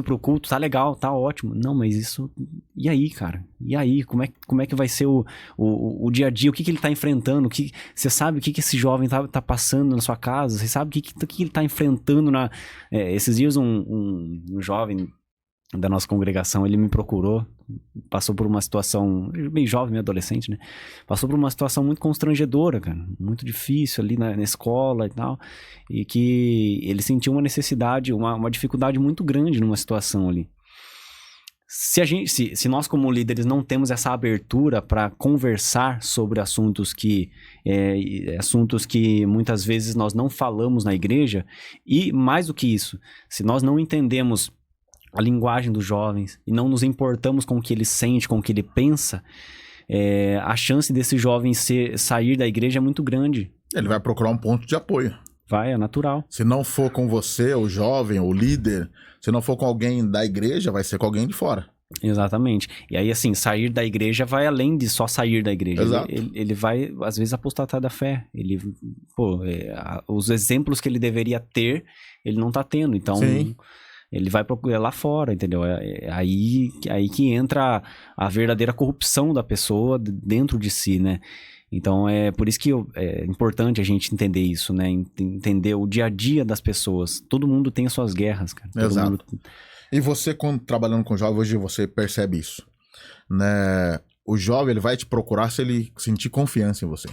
pro culto, tá legal, tá ótimo. Não, mas isso... E aí, cara? E aí? Como é que vai ser o dia a dia? O que ele tá enfrentando? Você sabe o que esse jovem tá passando na sua casa? Você sabe o que ele tá enfrentando esses dias um jovem da nossa congregação, ele me procurou, passou por uma situação, bem jovem, meio adolescente, né? Passou por uma situação muito constrangedora, cara, muito difícil ali na escola e tal, e que ele sentiu uma necessidade, uma dificuldade muito grande numa situação ali. Se nós como líderes não temos essa abertura para conversar sobre assuntos que muitas vezes nós não falamos na igreja, e mais do que isso, se nós não entendemos a linguagem dos jovens e não nos importamos com o que ele sente, com o que ele pensa, a chance desse jovem sair da igreja é muito grande. Ele vai procurar um ponto de apoio. É natural. Se não for com você, o jovem, o líder, se não for com alguém da igreja, vai ser com alguém de fora. Exatamente. E aí, assim, sair da igreja vai além de só sair da igreja. Exato. Ele vai, às vezes, apostatar da fé. Os exemplos que ele deveria ter, ele não tá tendo. Então... Sim. Ele vai procurar lá fora, entendeu? Aí que entra a verdadeira corrupção da pessoa dentro de si, né? Então, é por isso que é importante a gente entender isso, né? Entender o dia a dia das pessoas. Todo mundo tem as suas guerras, cara. Exato. E você, quando trabalhando com jovem, hoje você percebe isso, né? O jovem, ele vai te procurar se ele sentir confiança em você.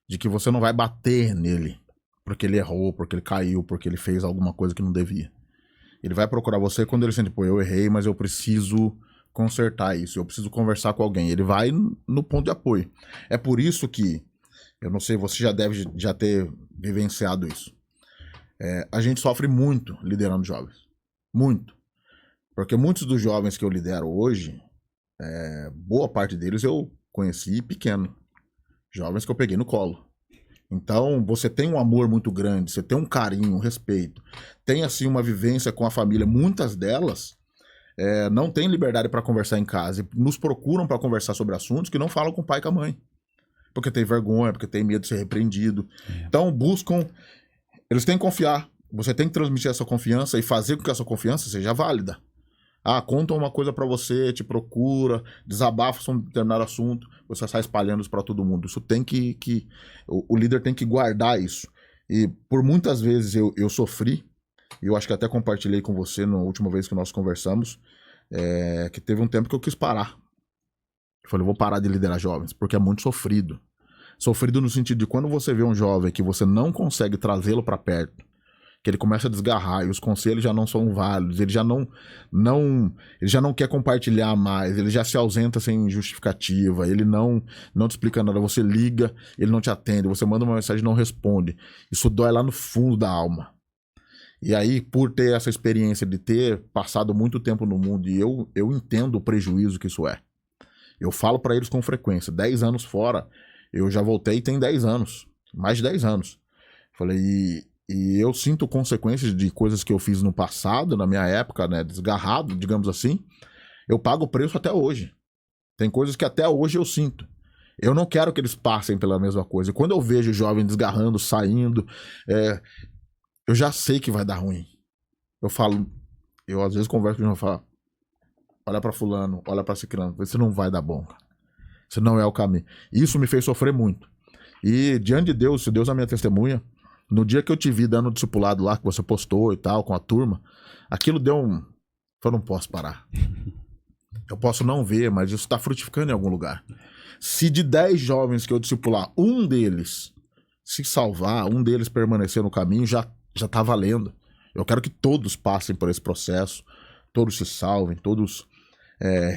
De que você não vai bater nele porque ele errou, porque ele caiu, porque ele fez alguma coisa que não devia. Ele vai procurar você quando ele sente, pô, eu errei, mas eu preciso consertar isso, eu preciso conversar com alguém. Ele vai no ponto de apoio. É por isso que, eu não sei, você já deve ter vivenciado isso. A gente sofre muito liderando jovens. Muito. Porque muitos dos jovens que eu lidero hoje, boa parte deles eu conheci pequeno. Jovens que eu peguei no colo. Então, você tem um amor muito grande, você tem um carinho, um respeito, tem, assim, uma vivência com a família. Muitas delas não têm liberdade para conversar em casa e nos procuram para conversar sobre assuntos que não falam com o pai e com a mãe. Porque tem vergonha, porque tem medo de ser repreendido. Então, eles têm que confiar. Você tem que transmitir essa confiança e fazer com que essa confiança seja válida. Conta uma coisa pra você, te procura, desabafa sobre um determinado assunto, você sai espalhando isso pra todo mundo. Isso tem o líder tem que guardar isso. E por muitas vezes eu sofri, e eu acho que até compartilhei com você na última vez que nós conversamos, que teve um tempo que eu quis parar. Eu falei, vou parar de liderar jovens, porque é muito sofrido. Sofrido no sentido de quando você vê um jovem que você não consegue trazê-lo pra perto, que ele começa a desgarrar e os conselhos já não são válidos, ele já não quer compartilhar mais, ele já se ausenta sem justificativa, ele não te explica nada, você liga, ele não te atende, você manda uma mensagem e não responde. Isso dói lá no fundo da alma. E aí, por ter essa experiência de ter passado muito tempo no mundo, e eu entendo o prejuízo que isso é. Eu falo pra eles com frequência, 10 anos fora, eu já voltei e tem 10 anos, mais de 10 anos. Falei, e eu sinto consequências de coisas que eu fiz no passado, na minha época, né, desgarrado, digamos assim. Eu pago o preço até hoje. Tem coisas que até hoje eu sinto. Eu não quero que eles passem pela mesma coisa. E quando eu vejo o jovem desgarrando, saindo, eu já sei que vai dar ruim. Eu às vezes converso com o jovem e falo, olha pra fulano, olha pra ciclano, isso não vai dar bom. Isso não é o caminho. Isso me fez sofrer muito. E diante de Deus, se Deus é a minha testemunha, No dia que eu te vi dando o discipulado lá, que você postou e tal, com a turma, aquilo deu um... Eu não posso parar. Eu posso não ver, mas isso está frutificando em algum lugar. Se de 10 jovens que eu discipular, um deles se salvar, um deles permanecer no caminho, já tá valendo. Eu quero que todos passem por esse processo, todos se salvem, todos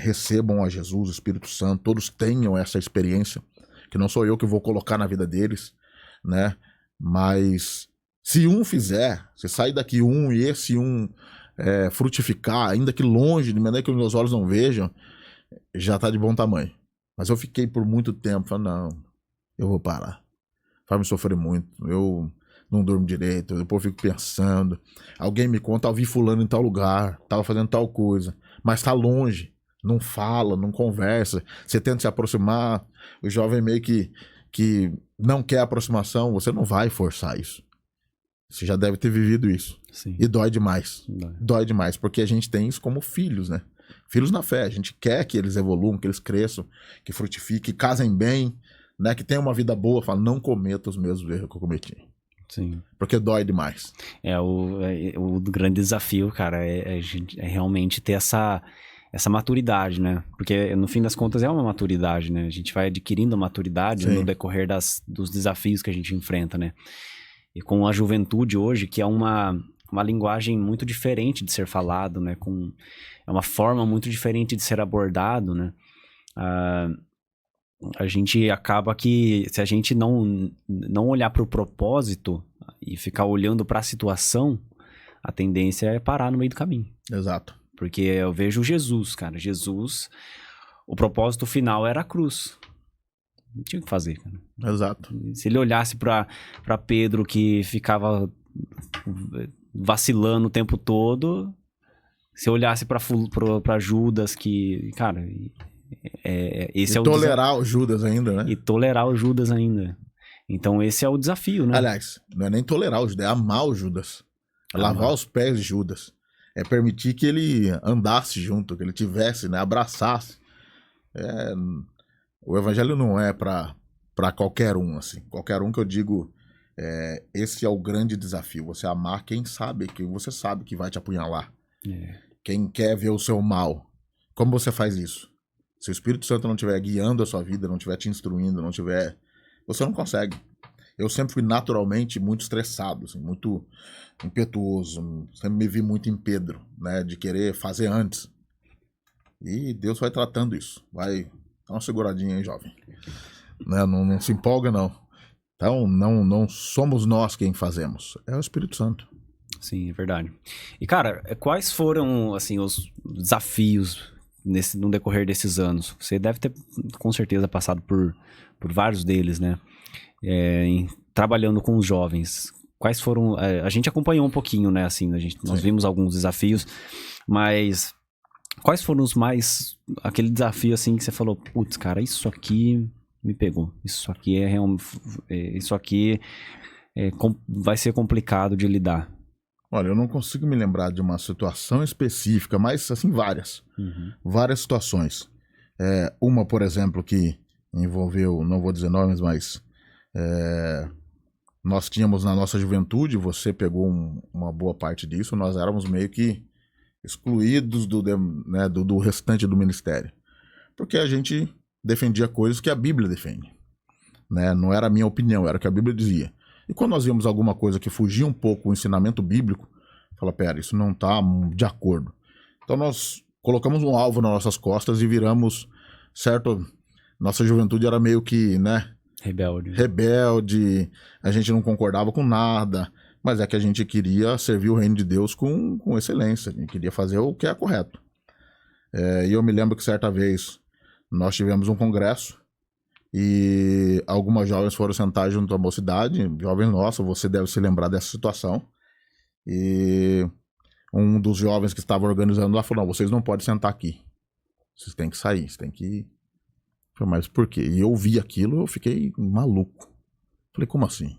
recebam a Jesus, o Espírito Santo, todos tenham essa experiência, que não sou eu que vou colocar na vida deles, né? Mas se um fizer, se sair daqui um e esse um frutificar, ainda que longe, de maneira que os meus olhos não vejam, já tá de bom tamanho. Mas eu fiquei por muito tempo falando, não, eu vou parar. Faz me sofrer muito, eu não durmo direito, depois eu fico pensando, alguém me conta, eu vi fulano em tal lugar, tava fazendo tal coisa, mas tá longe, não fala, não conversa, você tenta se aproximar, o jovem meio que não quer aproximação, você não vai forçar isso. Você já deve ter vivido isso. Sim. E dói demais. Dói demais, porque a gente tem isso como filhos, né? Filhos na fé. A gente quer que eles evoluam, que eles cresçam, que frutifiquem, que casem bem, né? Que tenham uma vida boa. Fala, não cometa os mesmos erros que eu cometi. Sim. Porque dói demais. O grande desafio, cara, é realmente ter essa maturidade, né? Porque no fim das contas é uma maturidade, né? A gente vai adquirindo maturidade no decorrer dos desafios que a gente enfrenta, né? E com a juventude hoje, que é uma linguagem muito diferente de ser falado, né? É uma forma muito diferente de ser abordado, né? A gente acaba que, se a gente não olhar para o propósito e ficar olhando para a situação, a tendência é parar no meio do caminho. Exato. Porque eu vejo Jesus, cara. Jesus, o propósito final era a cruz. Não tinha o que fazer, cara. Exato. Se ele olhasse pra Pedro, que ficava vacilando o tempo todo, se olhasse pra Judas, que, cara, esse é o tolerar o Judas ainda, né? E tolerar o Judas ainda. Então esse é o desafio, né? Aliás, não é nem tolerar o Judas, é amar o Judas. É lavar os pés de Judas. É permitir que ele andasse junto, que ele tivesse, né? Abraçasse. O evangelho não é pra qualquer um, assim. Qualquer um que eu digo, esse é o grande desafio. Você amar quem você sabe que vai te apunhalar. Quem quer ver o seu mal. Como você faz isso? Se o Espírito Santo não estiver guiando a sua vida, não estiver te instruindo, você não consegue. Eu sempre fui naturalmente muito estressado, assim, muito impetuoso. Sempre me vi muito em Pedro, né? De querer fazer antes. E Deus vai tratando isso. Vai... Dá uma seguradinha aí, jovem. Né? Não se empolga, não. Então, não somos nós quem fazemos. É o Espírito Santo. Sim, é verdade. E, cara, quais foram, assim, os desafios no decorrer desses anos? Você deve ter, com certeza, passado por vários deles, né? Trabalhando com os jovens. Quais foram... a gente acompanhou um pouquinho, né? Assim, nós vimos alguns desafios, mas... Quais foram os mais... Aquele desafio, assim, que você falou, putz, cara, isso aqui me pegou. Isso aqui vai ser complicado de lidar. Olha, eu não consigo me lembrar de uma situação específica, mas, assim, várias. Várias situações. Uma, por exemplo, que envolveu, não vou dizer nomes, mas... nós tínhamos na nossa juventude, você pegou uma boa parte disso, nós éramos meio que excluídos do restante do ministério. Porque a gente defendia coisas que a Bíblia defende. Né? Não era a minha opinião, era o que a Bíblia dizia. E quando nós víamos alguma coisa que fugia um pouco do ensinamento bíblico, fala, pera, isso não está de acordo. Então nós colocamos um alvo nas nossas costas e viramos, certo? Nossa juventude era meio que, né? Rebelde, a gente não concordava com nada, mas é que a gente queria servir o reino de Deus com excelência, a gente queria fazer o que é correto. E eu me lembro que certa vez nós tivemos um congresso e algumas jovens foram sentar junto à mocidade, jovens nossa, você deve se lembrar dessa situação, e um dos jovens que estava organizando lá falou, não, vocês não podem sentar aqui, vocês têm que sair, vocês têm que... Mas por quê? E eu vi aquilo, eu fiquei maluco. Falei, como assim?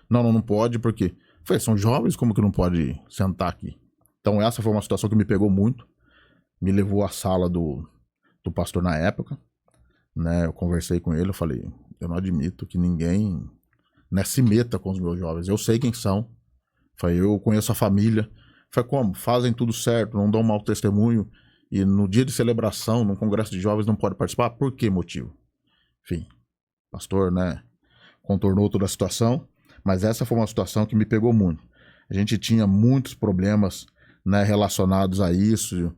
Não pode, porque... Falei, são jovens, como que não pode sentar aqui? Então essa foi uma situação que me pegou muito. Me levou à sala do pastor na época. Né? Eu conversei com ele, eu falei, eu não admito que ninguém né, se meta com os meus jovens. Eu sei quem são. Falei, eu conheço a família. Falei, como? Fazem tudo certo, não dão mau testemunho. E no dia de celebração, num congresso de jovens, não pode participar? Por que motivo? Enfim, pastor, né, contornou toda a situação. Mas essa foi uma situação que me pegou muito. A gente tinha muitos problemas, né, relacionados a isso.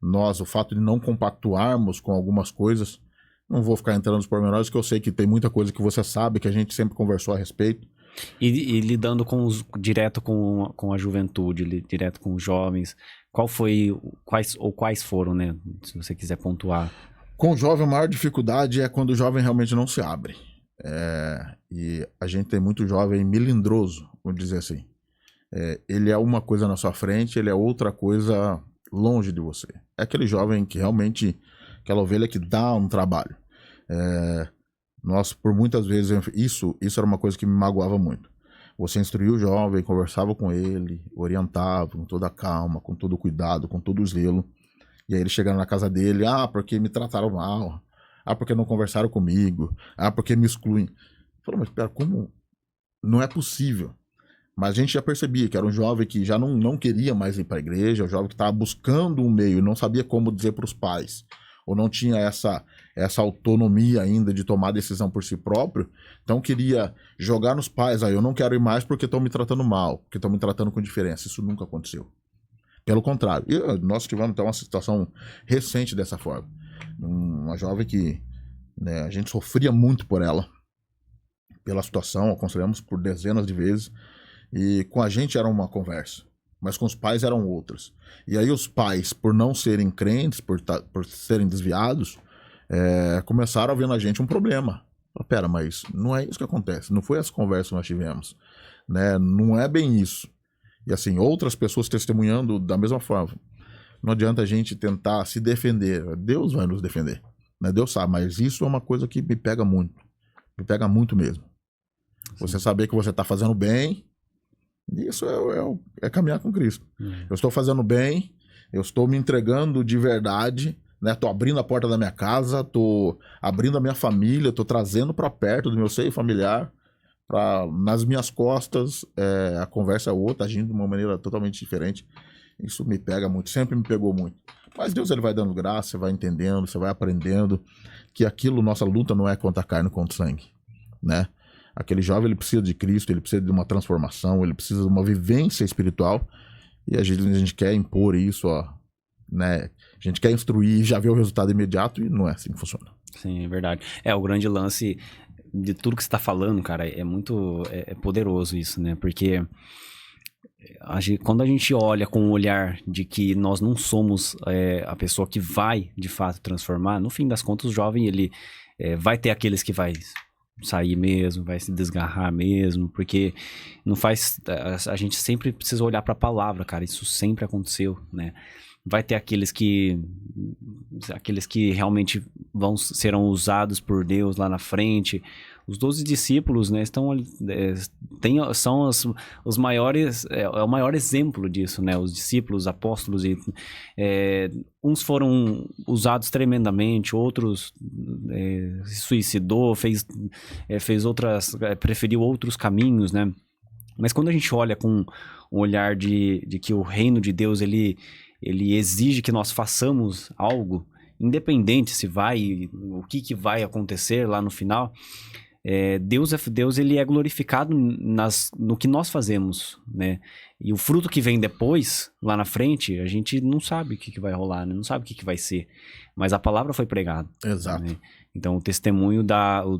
O fato de não compactuarmos com algumas coisas, não vou ficar entrando nos pormenores, que eu sei que tem muita coisa que você sabe, que a gente sempre conversou a respeito. E lidando direto com a juventude, direto com os jovens, quais foram, né? Se você quiser pontuar. Com o jovem, a maior dificuldade é quando o jovem realmente não se abre. E a gente tem muito jovem melindroso, vamos dizer assim. Ele é uma coisa na sua frente, ele é outra coisa longe de você. É aquele jovem que realmente, aquela ovelha que dá um trabalho. Nós, por muitas vezes, isso era uma coisa que me magoava muito. Você instruía o jovem, conversava com ele, orientava com toda a calma, com todo o cuidado, com todo o zelo. E aí ele chegando na casa dele, porque me trataram mal, porque não conversaram comigo, porque me excluem. Eu falei, mas pera, como? Não é possível. Mas a gente já percebia que era um jovem que já não queria mais ir para a igreja, um jovem que estava buscando um meio, não sabia como dizer para os pais, ou não tinha essa autonomia ainda de tomar decisão por si próprio, então queria jogar nos pais, eu não quero ir mais porque estão me tratando mal, porque estão me tratando com diferença. Isso nunca aconteceu. Pelo contrário, nós tivemos até uma situação recente dessa forma. Uma jovem que, né, a gente sofria muito por ela, pela situação, aconselhamos por dezenas de vezes, e com a gente era uma conversa, mas com os pais eram outras. E aí os pais, por não serem crentes, por serem desviados, começaram a ver na gente um problema. Pera, mas não é isso que acontece, não foi essa conversa que nós tivemos, né? Não é bem isso. E assim, outras pessoas testemunhando da mesma forma. Não adianta a gente tentar se defender, Deus vai nos defender, né? Deus sabe, mas isso é uma coisa que me pega muito mesmo. Você saber que você está fazendo bem, isso é caminhar com Cristo. Eu estou fazendo bem, eu estou me entregando de verdade, né? Estou abrindo a porta da minha casa, estou abrindo a minha família, estou trazendo para perto do meu seio familiar. Nas minhas costas, a conversa é outra, agindo de uma maneira totalmente diferente. Isso me pega muito, sempre me pegou muito. Mas Deus, ele vai dando graça, você vai entendendo, você vai aprendendo que aquilo, nossa luta não é contra a carne, contra o sangue, né? Aquele jovem, ele precisa de Cristo, ele precisa de uma transformação, ele precisa de uma vivência espiritual, e a gente quer impor isso, né? A gente quer instruir e já ver o resultado imediato, e não é assim que funciona. Sim, é verdade. O grande lance de tudo que você tá falando, cara, é muito poderoso isso, né? Porque quando a gente olha com o olhar de que nós não somos a pessoa que vai, de fato, transformar, no fim das contas, o jovem, ele vai ter aqueles que vai sair mesmo, vai se desgarrar mesmo, porque não faz... A gente sempre precisa olhar para a palavra, cara, isso sempre aconteceu, né? Vai ter aqueles que realmente serão usados por Deus lá na frente. Os 12 discípulos, né, são os maiores, o maior exemplo disso, né? Os discípulos, os apóstolos, uns foram usados tremendamente, outros se suicidou, fez outras, preferiu outros caminhos, né? Mas quando a gente olha com um olhar de que o reino de Deus, ele exige que nós façamos algo, independente se o que vai acontecer lá no final. Deus, ele é glorificado no que nós fazemos, né? E o fruto que vem depois, lá na frente, a gente não sabe o que vai rolar, né? Não sabe o que vai ser. Mas a palavra foi pregada. Exato. Né? Então, o testemunho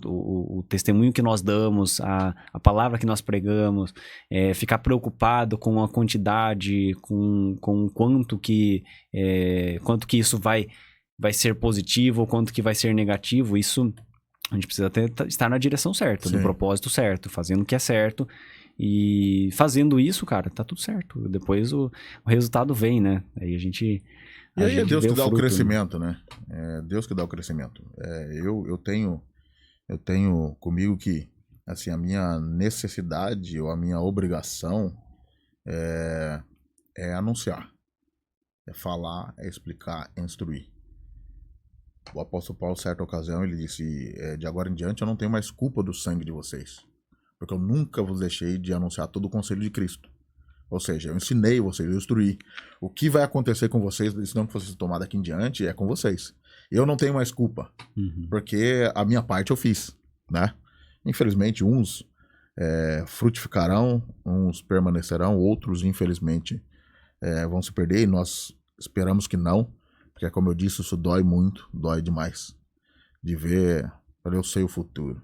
o testemunho que nós damos, a palavra que nós pregamos, ficar preocupado com a quantidade, com quanto que isso vai ser positivo ou quanto que vai ser negativo, isso a gente precisa estar na direção certa, Sim. no propósito certo, fazendo o que é certo. E fazendo isso, cara, tá tudo certo. Depois o resultado vem, né? Aí a gente... E aí é Deus que dá o fruto, crescimento, né? É Deus que dá o crescimento. Eu tenho comigo que, assim, a minha necessidade ou a minha obrigação é anunciar. É falar, é explicar, é instruir. O apóstolo Paulo, em certa ocasião, ele disse, de agora em diante eu não tenho mais culpa do sangue de vocês, porque eu nunca vos deixei de anunciar todo o conselho de Cristo. Ou seja, eu ensinei vocês, eu instruí. O que vai acontecer com vocês, a decisão que vocês tomar daqui em diante, é com vocês. Eu não tenho mais culpa, porque a minha parte eu fiz, né? Infelizmente, uns frutificarão, uns permanecerão, outros, infelizmente, vão se perder, e nós esperamos que não, porque, como eu disse, isso dói muito, dói demais, de ver, eu sei o futuro.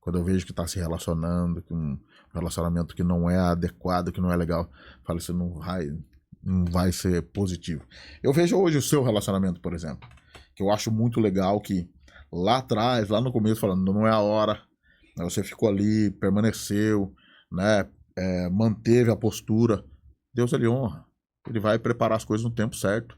Quando eu vejo que está se relacionando, que um relacionamento que não é adequado, que não é legal, falo, isso não vai ser positivo. Eu vejo hoje o seu relacionamento, por exemplo, que eu acho muito legal, que lá atrás, lá no começo, falando, não é a hora, você ficou ali, permaneceu, né, manteve a postura. Deus, ele honra. Ele vai preparar as coisas no tempo certo,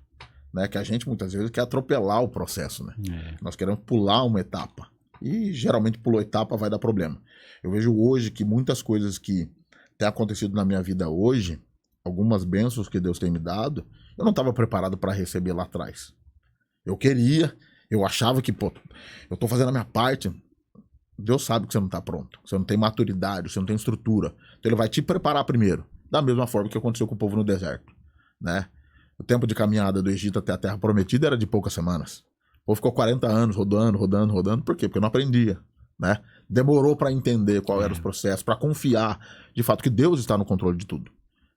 né, que a gente muitas vezes quer atropelar o processo, né? Nós queremos pular uma etapa. E geralmente pulou etapa vai dar problema. Eu vejo hoje que muitas coisas que têm acontecido na minha vida hoje, algumas bênçãos que Deus tem me dado, eu não estava preparado para receber lá atrás. Eu queria, eu achava que, pô, eu estou fazendo a minha parte. Deus sabe que você não está pronto, você não tem maturidade, você não tem estrutura. Então ele vai te preparar primeiro, da mesma forma que aconteceu com o povo no deserto, né? O tempo de caminhada do Egito até a Terra Prometida era de poucas semanas. O povo ficou 40 anos rodando. Por quê? Porque não aprendia, né? Demorou para entender qual eram os processos, para confiar, de fato, que Deus está no controle de tudo.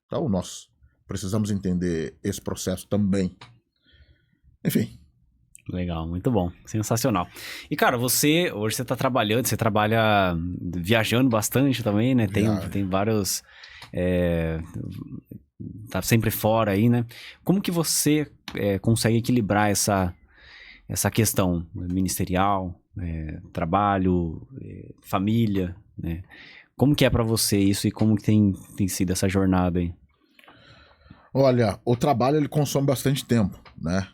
Então, nós precisamos entender esse processo também. Enfim. Legal, muito bom, sensacional. E, cara, hoje você tá trabalhando, você trabalha viajando bastante também, né? Tem vários... tá sempre fora aí, né? Como que você consegue equilibrar essa questão ministerial, trabalho, família, né? Como que é pra você isso e como que tem sido essa jornada aí? Olha, o trabalho ele consome bastante tempo, né?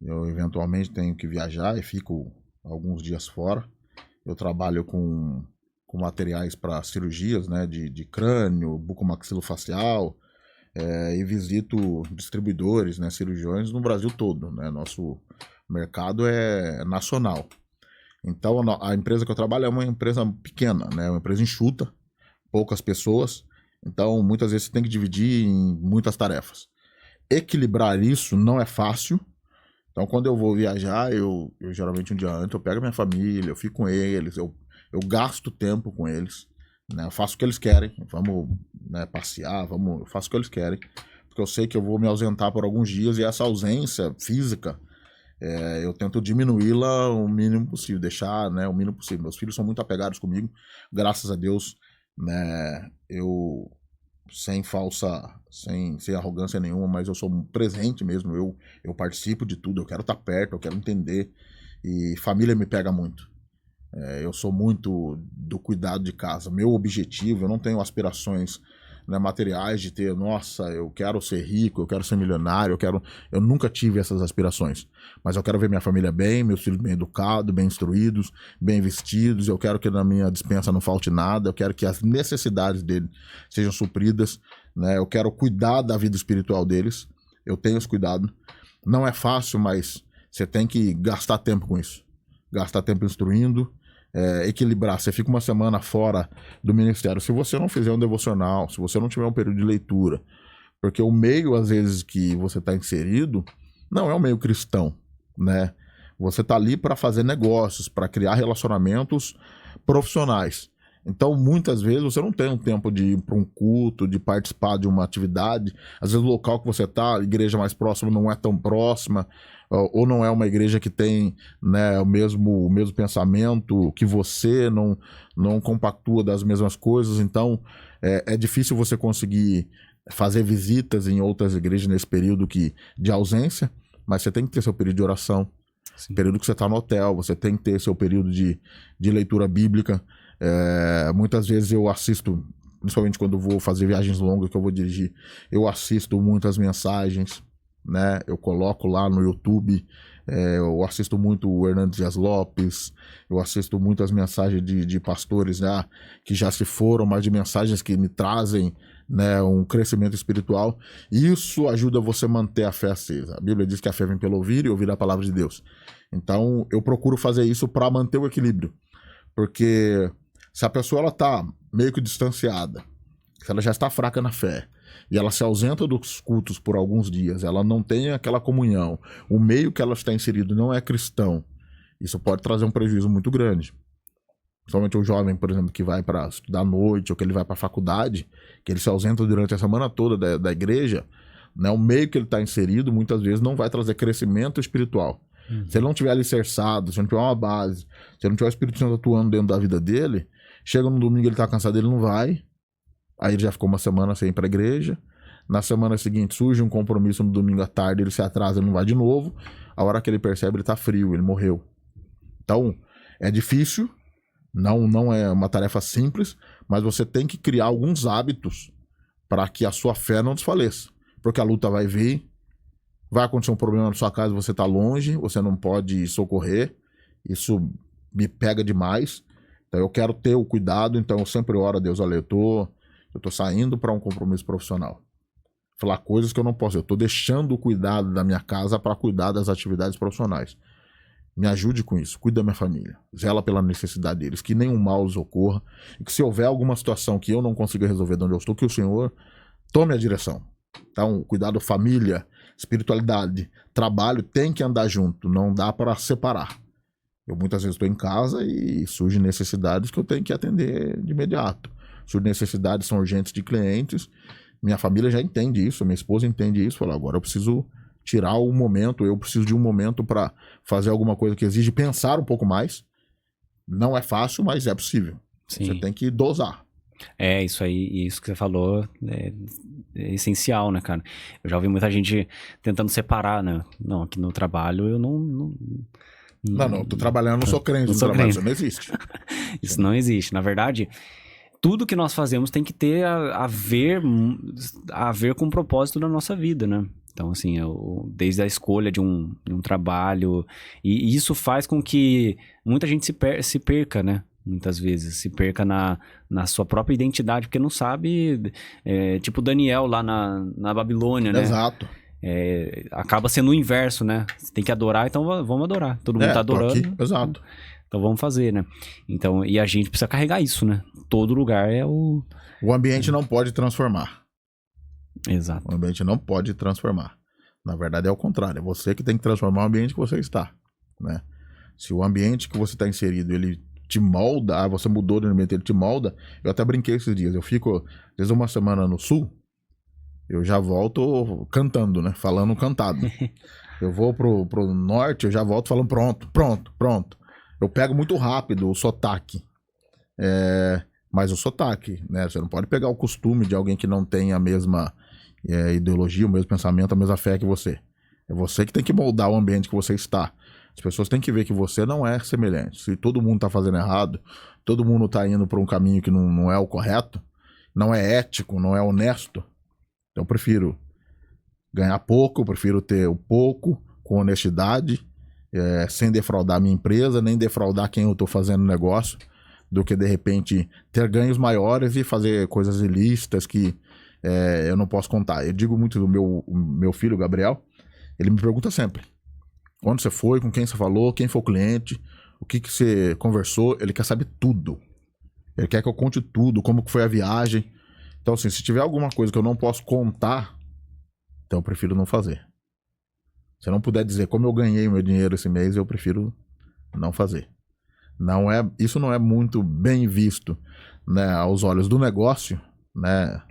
Eu eventualmente tenho que viajar e fico alguns dias fora. Eu trabalho com materiais para cirurgias, né? De crânio, bucomaxilofacial, e visito distribuidores, né, cirurgiões no Brasil todo, né? Nosso mercado é nacional. Então a empresa que eu trabalho é uma empresa pequena, né? Uma empresa enxuta, poucas pessoas. Então muitas vezes você tem que dividir em muitas tarefas. Equilibrar isso não é fácil. Então quando eu vou viajar, eu geralmente um dia antes eu pego a minha família, eu fico com eles, eu gasto tempo com eles. Né, eu faço o que eles querem, vamos, né, passear, eu faço o que eles querem, porque eu sei que eu vou me ausentar por alguns dias e essa ausência física, eu tento diminuí-la o mínimo possível, deixar, né, o mínimo possível. Meus filhos são muito apegados comigo, graças a Deus, né, eu sem arrogância nenhuma, mas eu sou presente mesmo, eu participo de tudo, eu quero estar perto, eu quero entender, e família me pega muito. Eu sou muito do cuidado de casa. Meu objetivo, eu não tenho aspirações, né, materiais de ter, nossa, eu quero ser rico, eu quero ser milionário, eu nunca tive essas aspirações. Mas eu quero ver minha família bem, meus filhos bem educados, bem instruídos, bem vestidos, eu quero que na minha despensa não falte nada, eu quero que as necessidades deles sejam supridas, né? Eu quero cuidar da vida espiritual deles, eu tenho esse cuidado. Não é fácil, mas você tem que gastar tempo com isso. Gastar tempo instruindo, equilibrar. Você fica uma semana fora do ministério. Se você não fizer um devocional, se você não tiver um período de leitura, porque o meio, às vezes, que você está inserido, não é um meio cristão, né? Você está ali para fazer negócios, para criar relacionamentos profissionais. Então, muitas vezes, você não tem um tempo de ir para um culto, de participar de uma atividade. Às vezes, o local que você está, a igreja mais próxima não é tão próxima, ou não é uma igreja que tem, né, o mesmo pensamento que você, não compactua das mesmas coisas. Então, é difícil você conseguir fazer visitas em outras igrejas nesse período de ausência, mas você tem que ter seu período de oração. Sim. Período que você está no hotel, você tem que ter seu período de leitura bíblica. Muitas vezes eu assisto, principalmente quando vou fazer viagens longas que eu vou dirigir, eu assisto muitas mensagens, né? Eu coloco lá no YouTube, eu assisto muito o Hernandes Dias Lopes, eu assisto muitas mensagens de pastores que já se foram, mas de mensagens que me trazem, né, um crescimento espiritual. Isso ajuda você a manter a fé acesa. A Bíblia diz que a fé vem pelo ouvir e ouvir a palavra de Deus. Então, eu procuro fazer isso para manter o equilíbrio. Porque se a pessoa ela tá meio que distanciada, se ela já está fraca na fé, e ela se ausenta dos cultos por alguns dias, ela não tem aquela comunhão, o meio que ela está inserido não é cristão, isso pode trazer um prejuízo muito grande. Principalmente o jovem, por exemplo, que vai para estudar à noite, ou que ele vai para a faculdade, que ele se ausenta durante a semana toda da igreja, né? O meio que ele está inserido, muitas vezes, não vai trazer crescimento espiritual. Se ele não tiver alicerçado, se ele não tiver uma base, se ele não tiver o Espírito Santo atuando dentro da vida dele, chega no domingo, ele tá cansado, ele não vai. Aí ele já ficou uma semana sem ir pra igreja. Na semana seguinte surge um compromisso no domingo à tarde, ele se atrasa, ele não vai de novo. A hora que ele percebe, ele tá frio, ele morreu. Então, é difícil, não é uma tarefa simples, mas você tem que criar alguns hábitos para que a sua fé não desfaleça. Porque a luta vai vir, vai acontecer um problema na sua casa, você tá longe, você não pode socorrer. Isso me pega demais. Então eu quero ter o cuidado, então eu sempre oro a Deus, olha, eu tô saindo para um compromisso profissional. Falar coisas que eu não posso, eu tô deixando o cuidado da minha casa para cuidar das atividades profissionais. Me ajude com isso, cuide da minha família, zela pela necessidade deles, que nenhum mal os ocorra, e que se houver alguma situação que eu não consiga resolver de onde eu estou, que o Senhor tome a direção. Então, cuidado, família, espiritualidade, trabalho tem que andar junto, não dá para separar. Eu muitas vezes estou em casa e surgem necessidades que eu tenho que atender de imediato. Surgem necessidades, são urgentes de clientes. Minha família já entende isso, minha esposa entende isso. Fala, agora eu preciso tirar o momento, eu preciso de um momento para fazer alguma coisa que exige pensar um pouco mais. Não é fácil, mas é possível. Sim. Você tem que dosar. É, isso aí, isso que você falou é essencial, né, cara? Eu já ouvi muita gente tentando separar, né? Não, aqui no trabalho eu não, tô trabalhando, não sou crente no trabalho, isso não existe. Isso não existe. Na verdade, tudo que nós fazemos tem que ter a ver com o propósito da nossa vida, né? Então, assim, desde a escolha de um trabalho, e isso faz com que muita gente se perca, né? Muitas vezes, se perca na sua própria identidade, porque não sabe, tipo Daniel lá na Babilônia, né? Exato. Acaba sendo o inverso, né? Você tem que adorar, então vamos adorar. Todo mundo tá adorando. Aqui. Exato. Então vamos fazer, né? Então, e a gente precisa carregar isso, né? Todo lugar é o... O ambiente não pode transformar. Exato. O ambiente não pode transformar. Na verdade é o contrário. É você que tem que transformar o ambiente que você está, né? Se o ambiente que você está inserido, ele te molda, você mudou de ambiente, ele te molda. Eu até brinquei esses dias. Eu fico, às vezes, uma semana no sul, eu já volto cantando, né? Falando cantado. Eu vou pro norte, eu já volto falando pronto. Eu pego muito rápido o sotaque. Mas o sotaque, né? Você não pode pegar o costume de alguém que não tem a mesma ideologia, o mesmo pensamento, a mesma fé que você. É você que tem que moldar o ambiente que você está. As pessoas têm que ver que você não é semelhante. Se todo mundo tá fazendo errado, todo mundo tá indo por um caminho que não é o correto, não é ético, não é honesto, então eu prefiro ganhar pouco, eu prefiro ter o pouco com honestidade, sem defraudar a minha empresa, nem defraudar quem eu tô fazendo negócio, do que de repente ter ganhos maiores e fazer coisas ilícitas que eu não posso contar. Eu digo muito do meu filho, Gabriel, ele me pergunta sempre: onde você foi, com quem você falou, quem foi o cliente, o que você conversou. Ele quer saber tudo. Ele quer que eu conte tudo, como que foi a viagem. Então, assim, se tiver alguma coisa que eu não posso contar, então eu prefiro não fazer. Se eu não puder dizer como eu ganhei o meu dinheiro esse mês, eu prefiro não fazer. Isso não é muito bem visto, né, aos olhos do negócio, né,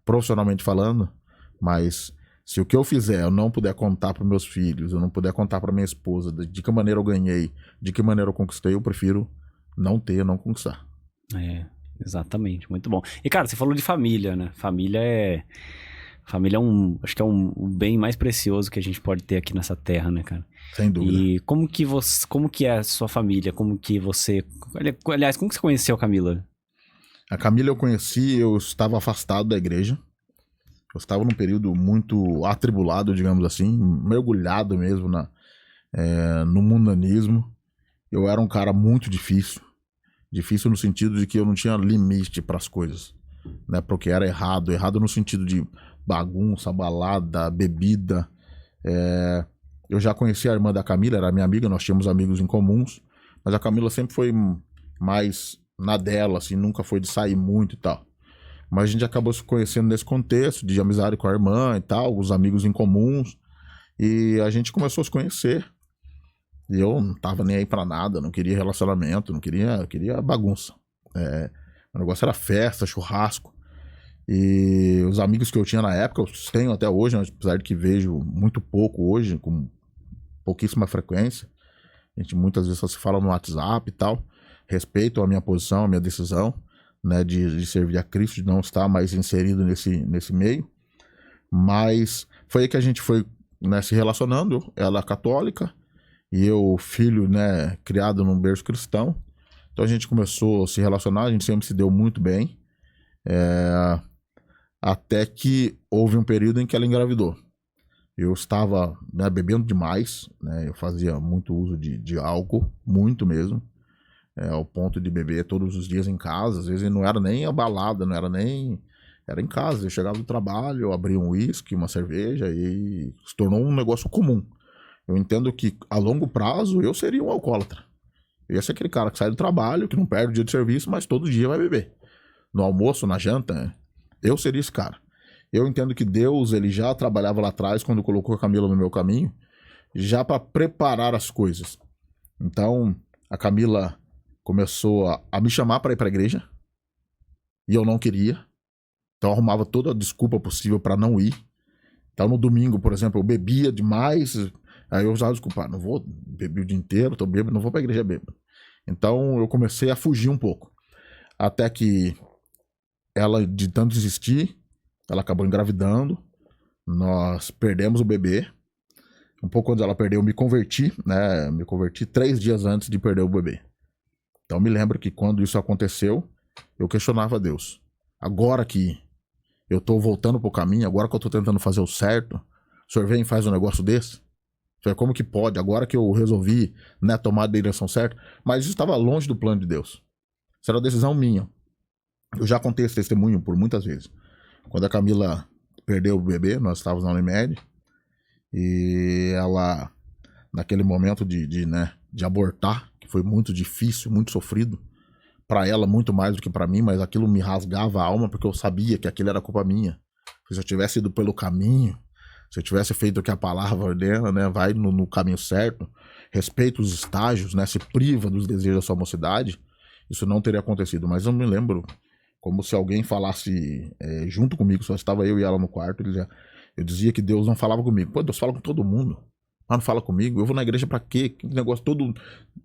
profissionalmente falando, mas se o que eu fizer eu não puder contar para meus filhos, eu não puder contar para minha esposa de que maneira eu ganhei, de que maneira eu conquistei, eu prefiro não conquistar. Exatamente, muito bom. E cara, você falou de família, né? Família é acho que é um bem mais precioso que a gente pode ter aqui nessa terra, né, cara? Sem dúvida. E como que é a sua família? Aliás, como que você conheceu a Camila? A Camila eu conheci, eu estava afastado da igreja. Eu estava num período muito atribulado, digamos assim, mergulhado mesmo no mundanismo. Eu era um cara muito difícil. Difícil no sentido de que eu não tinha limite para as coisas. né, pro que era errado. Errado no sentido de bagunça, balada, bebida. Eu já conheci a irmã da Camila, era minha amiga, nós tínhamos amigos em comuns, mas a Camila sempre foi mais na dela, assim, nunca foi de sair muito e tal. Mas a gente acabou se conhecendo nesse contexto de amizade com a irmã e tal, os amigos em comuns, e a gente começou a se conhecer. E eu não tava nem aí pra nada, não queria relacionamento, não queria, queria bagunça. O negócio era festa, churrasco. E os amigos que eu tinha na época, eu tenho até hoje, apesar de que vejo muito pouco hoje, com pouquíssima frequência. A gente muitas vezes só se fala no WhatsApp e tal. Respeito a minha posição, a minha decisão, né, de servir a Cristo, de não estar mais inserido nesse meio. Mas foi aí que a gente foi, né, se relacionando. Ela é católica e eu, filho, né, criado num berço cristão. Então a gente começou a se relacionar, a gente sempre se deu muito bem. Até que houve um período em que ela engravidou. Eu estava, né, bebendo demais, né, eu fazia muito uso de álcool, muito mesmo, ao ponto de beber todos os dias em casa. Às vezes não era nem a balada, não era nem... Era em casa, eu chegava do trabalho, eu abria um uísque, uma cerveja e se tornou um negócio comum. Eu entendo que a longo prazo eu seria um alcoólatra. Eu ia ser aquele cara que sai do trabalho, que não perde o dia de serviço, mas todo dia vai beber. No almoço, na janta, eu seria esse cara. Eu entendo que Deus, ele já trabalhava lá atrás, quando colocou a Camila no meu caminho, já para preparar as coisas. Então, a Camila começou a me chamar para ir para a igreja, e eu não queria. Então, eu arrumava toda a desculpa possível para não ir. Então, no domingo, por exemplo, eu bebia demais, aí eu usava desculpa, não vou beber o dia inteiro, tô bêbado, não vou para a igreja bêbado. Então, eu comecei a fugir um pouco. Até que ela, de tanto desistir, ela acabou engravidando, nós perdemos o bebê. Um pouco antes dela perder, eu me converti, né? Me converti 3 dias antes de perder o bebê. Então me lembro que quando isso aconteceu, eu questionava Deus. Agora que eu tô voltando pro caminho, agora que eu tô tentando fazer o certo, o senhor vem e faz um negócio desse? Como que pode? Agora que eu resolvi, né, tomar a direção certa, mas isso estava longe do plano de Deus. Isso era uma decisão minha. Eu já contei esse testemunho por muitas vezes. Quando a Camila perdeu o bebê, nós estávamos na Unimed, e ela, naquele momento de abortar, que foi muito difícil, muito sofrido, para ela muito mais do que para mim, mas aquilo me rasgava a alma, porque eu sabia que aquilo era culpa minha. Se eu tivesse ido pelo caminho, se eu tivesse feito o que a palavra ordena, né, vai no caminho certo, respeita os estágios, né, se priva dos desejos da sua mocidade, isso não teria acontecido. Mas eu me lembro como se alguém falasse junto comigo, só estava eu e ela no quarto. Eu dizia que Deus não falava comigo. Pô, Deus fala com todo mundo, mas não fala comigo. Eu vou na igreja pra quê? Que negócio todo...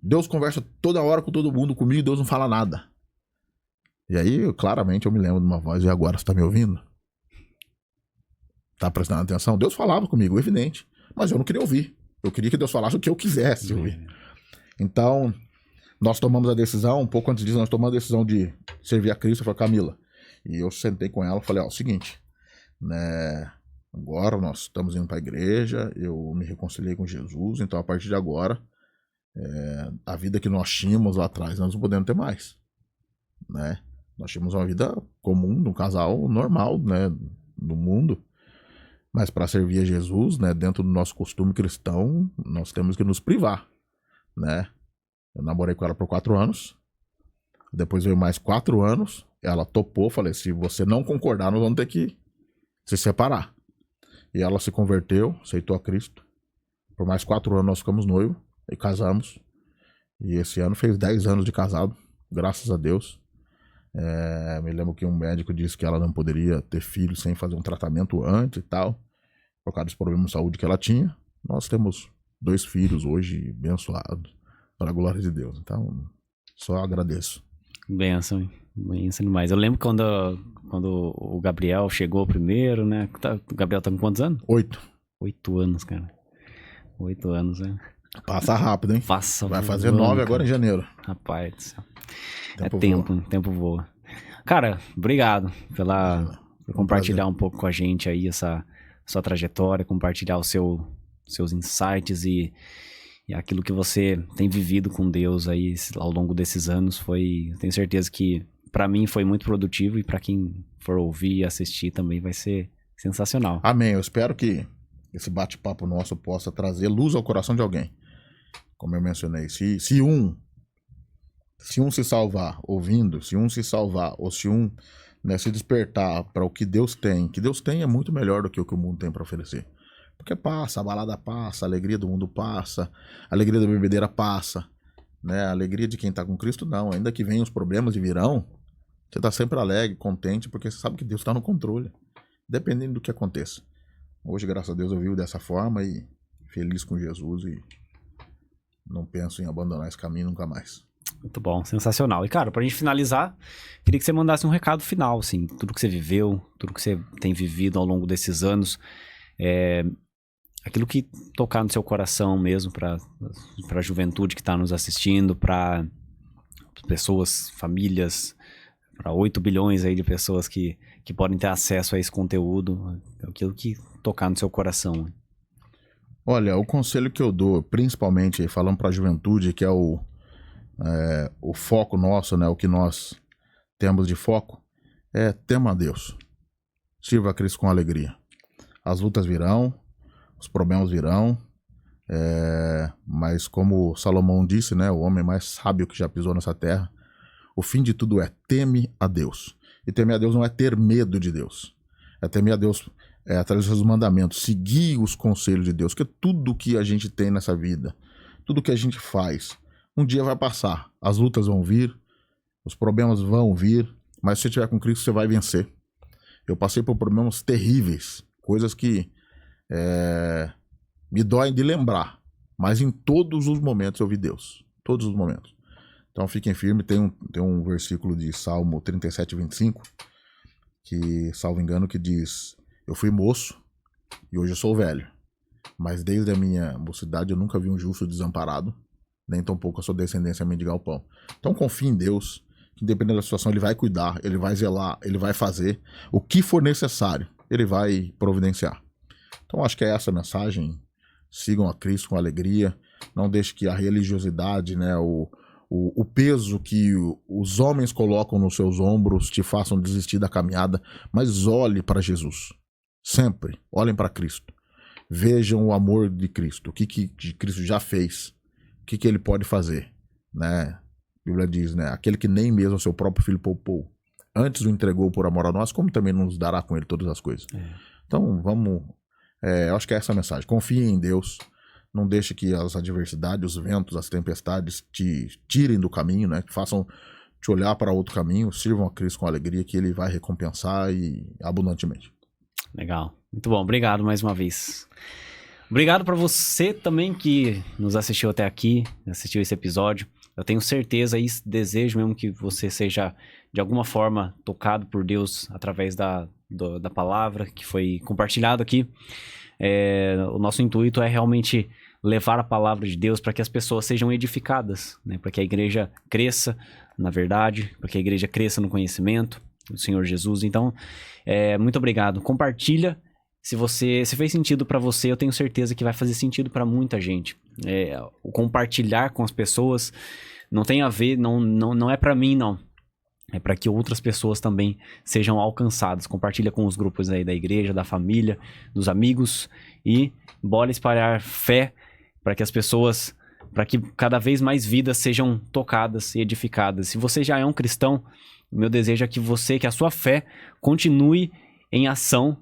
Deus conversa toda hora com todo mundo, comigo Deus não fala nada. E aí, claramente, eu me lembro de uma voz: e agora, você tá me ouvindo? Tá prestando atenção? Deus falava comigo, evidente, mas eu não queria ouvir. Eu queria que Deus falasse o que eu quisesse ouvir. Então, nós tomamos a decisão, um pouco antes disso, nós tomamos a decisão de servir a Cristo. Eu falei: Camila, e eu sentei com ela e falei: ó, seguinte, né, agora nós estamos indo para a igreja, eu me reconciliei com Jesus, então a partir de agora, a vida que nós tínhamos lá atrás, nós não podemos ter mais, né? Nós tínhamos uma vida comum, de um casal normal, né, do mundo, mas para servir a Jesus, né, dentro do nosso costume cristão, nós temos que nos privar, né? Eu namorei com ela por 4 anos, depois veio mais 4 anos, ela topou, falei: se você não concordar, nós vamos ter que se separar. E ela se converteu, aceitou a Cristo. Por mais 4 anos nós ficamos noivos e casamos. E esse ano fez 10 anos de casado, graças a Deus. Me lembro que um médico disse que ela não poderia ter filhos sem fazer um tratamento antes e tal, por causa dos problemas de saúde que ela tinha. Nós temos 2 filhos hoje, abençoados, para a glória de Deus. Então, só agradeço. Benção demais. Eu lembro quando o Gabriel chegou primeiro, né? O Gabriel tá com quantos anos? 8. 8 anos, cara. 8 anos, né? Passa rápido, hein? Vai fazer 9 agora em janeiro. Rapaz do céu. Tempo voa. Cara, obrigado por compartilhar um pouco com a gente aí essa sua trajetória, compartilhar seus insights e aquilo que você tem vivido com Deus aí ao longo desses anos. Tenho certeza que pra mim foi muito produtivo e pra quem for ouvir e assistir também vai ser sensacional. Amém. Eu espero que esse bate-papo nosso possa trazer luz ao coração de alguém. Como eu mencionei, se um se salvar ouvindo, se um se salvar, ou se um, né, se despertar para o que Deus tem é muito melhor do que o mundo tem para oferecer. Porque passa, a balada passa, a alegria do mundo passa, a alegria da bebedeira passa, né? A alegria de quem tá com Cristo não, ainda que venham os problemas e virão, você tá sempre alegre, contente, porque você sabe que Deus está no controle, dependendo do que aconteça. Hoje, graças a Deus, eu vivo dessa forma e feliz com Jesus e não penso em abandonar esse caminho nunca mais. Muito bom, sensacional. E, cara, pra gente finalizar, queria que você mandasse um recado final, assim, tudo que você viveu, tudo que você tem vivido ao longo desses anos, aquilo que tocar no seu coração mesmo, pra juventude que tá nos assistindo, pra pessoas, famílias, pra 8 bilhões aí de pessoas que podem ter acesso a esse conteúdo, aquilo que tocar no seu coração. Olha, o conselho que eu dou, principalmente falando pra juventude, que é o foco nosso, né? O que nós temos de foco é tema a Deus. Sirva a Cristo com alegria. As lutas virão, os problemas virão, mas como Salomão disse, né? O homem mais sábio que já pisou nessa terra, o fim de tudo é teme a Deus. E temer a Deus não é ter medo de Deus. É temer a Deus através dos mandamentos, seguir os conselhos de Deus, porque tudo que a gente tem nessa vida, tudo que a gente faz, um dia vai passar. As lutas vão vir, os problemas vão vir, mas se você estiver com Cristo, você vai vencer. Eu passei por problemas terríveis, coisas que me doem de lembrar, mas em todos os momentos eu vi Deus. Todos os momentos. Então fiquem firmes, tem um versículo de Salmo 37, 25, que, salvo engano, que diz: eu fui moço e hoje eu sou velho, mas desde a minha mocidade eu nunca vi um justo desamparado, nem tampouco a sua descendência mendigar o pão. Então confie em Deus, que independente da situação ele vai cuidar, ele vai zelar, ele vai fazer o que for necessário, ele vai providenciar. Então acho que é essa a mensagem. Sigam a Cristo com alegria, não deixe que a religiosidade, né, o peso que os homens colocam nos seus ombros te façam desistir da caminhada, mas olhe para Jesus. Sempre olhem para Cristo. Vejam o amor de Cristo, o que Cristo já fez, o que ele pode fazer, né? A Bíblia diz, né? Aquele que nem mesmo o seu próprio filho poupou, antes o entregou por amor a nós, como também nos dará com ele todas as coisas. Então vamos, eu acho que é essa a mensagem. Confie em Deus, não deixe que as adversidades, os ventos, as tempestades te tirem do caminho, né? Que façam te olhar para outro caminho, sirvam a Cristo com alegria, que ele vai recompensar e abundantemente. Legal, muito bom, obrigado mais uma vez. Obrigado para você também que nos assistiu até aqui, assistiu esse episódio. Eu tenho certeza e desejo mesmo que você seja de alguma forma tocado por Deus através da palavra que foi compartilhado aqui. O nosso intuito é realmente levar a palavra de Deus para que as pessoas sejam edificadas, né? Para que a igreja cresça na verdade, para que a igreja cresça no conhecimento do Senhor Jesus. Então, muito obrigado. Compartilha. Se fez sentido para você, eu tenho certeza que vai fazer sentido para muita gente. O compartilhar com as pessoas não tem a ver, não é para mim, não. É para que outras pessoas também sejam alcançadas. Compartilha com os grupos aí da igreja, da família, dos amigos e bora espalhar fé para que as pessoas, para que cada vez mais vidas sejam tocadas e edificadas. Se você já é um cristão, o meu desejo é que a sua fé continue em ação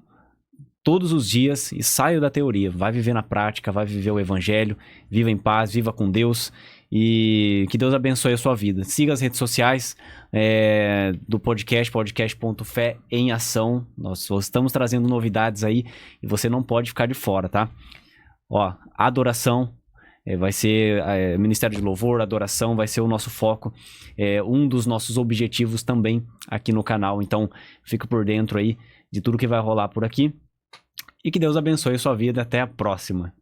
todos os dias e saia da teoria. Vai viver na prática, vai viver o evangelho, viva em paz, viva com Deus e que Deus abençoe a sua vida. Siga as redes sociais do podcast.fé em ação. Nós estamos trazendo novidades aí e você não pode ficar de fora, tá? Adoração vai ser Ministério de Louvor, adoração vai ser o nosso foco, um dos nossos objetivos também aqui no canal. Então fica por dentro aí de tudo que vai rolar por aqui. E que Deus abençoe a sua vida. Até a próxima.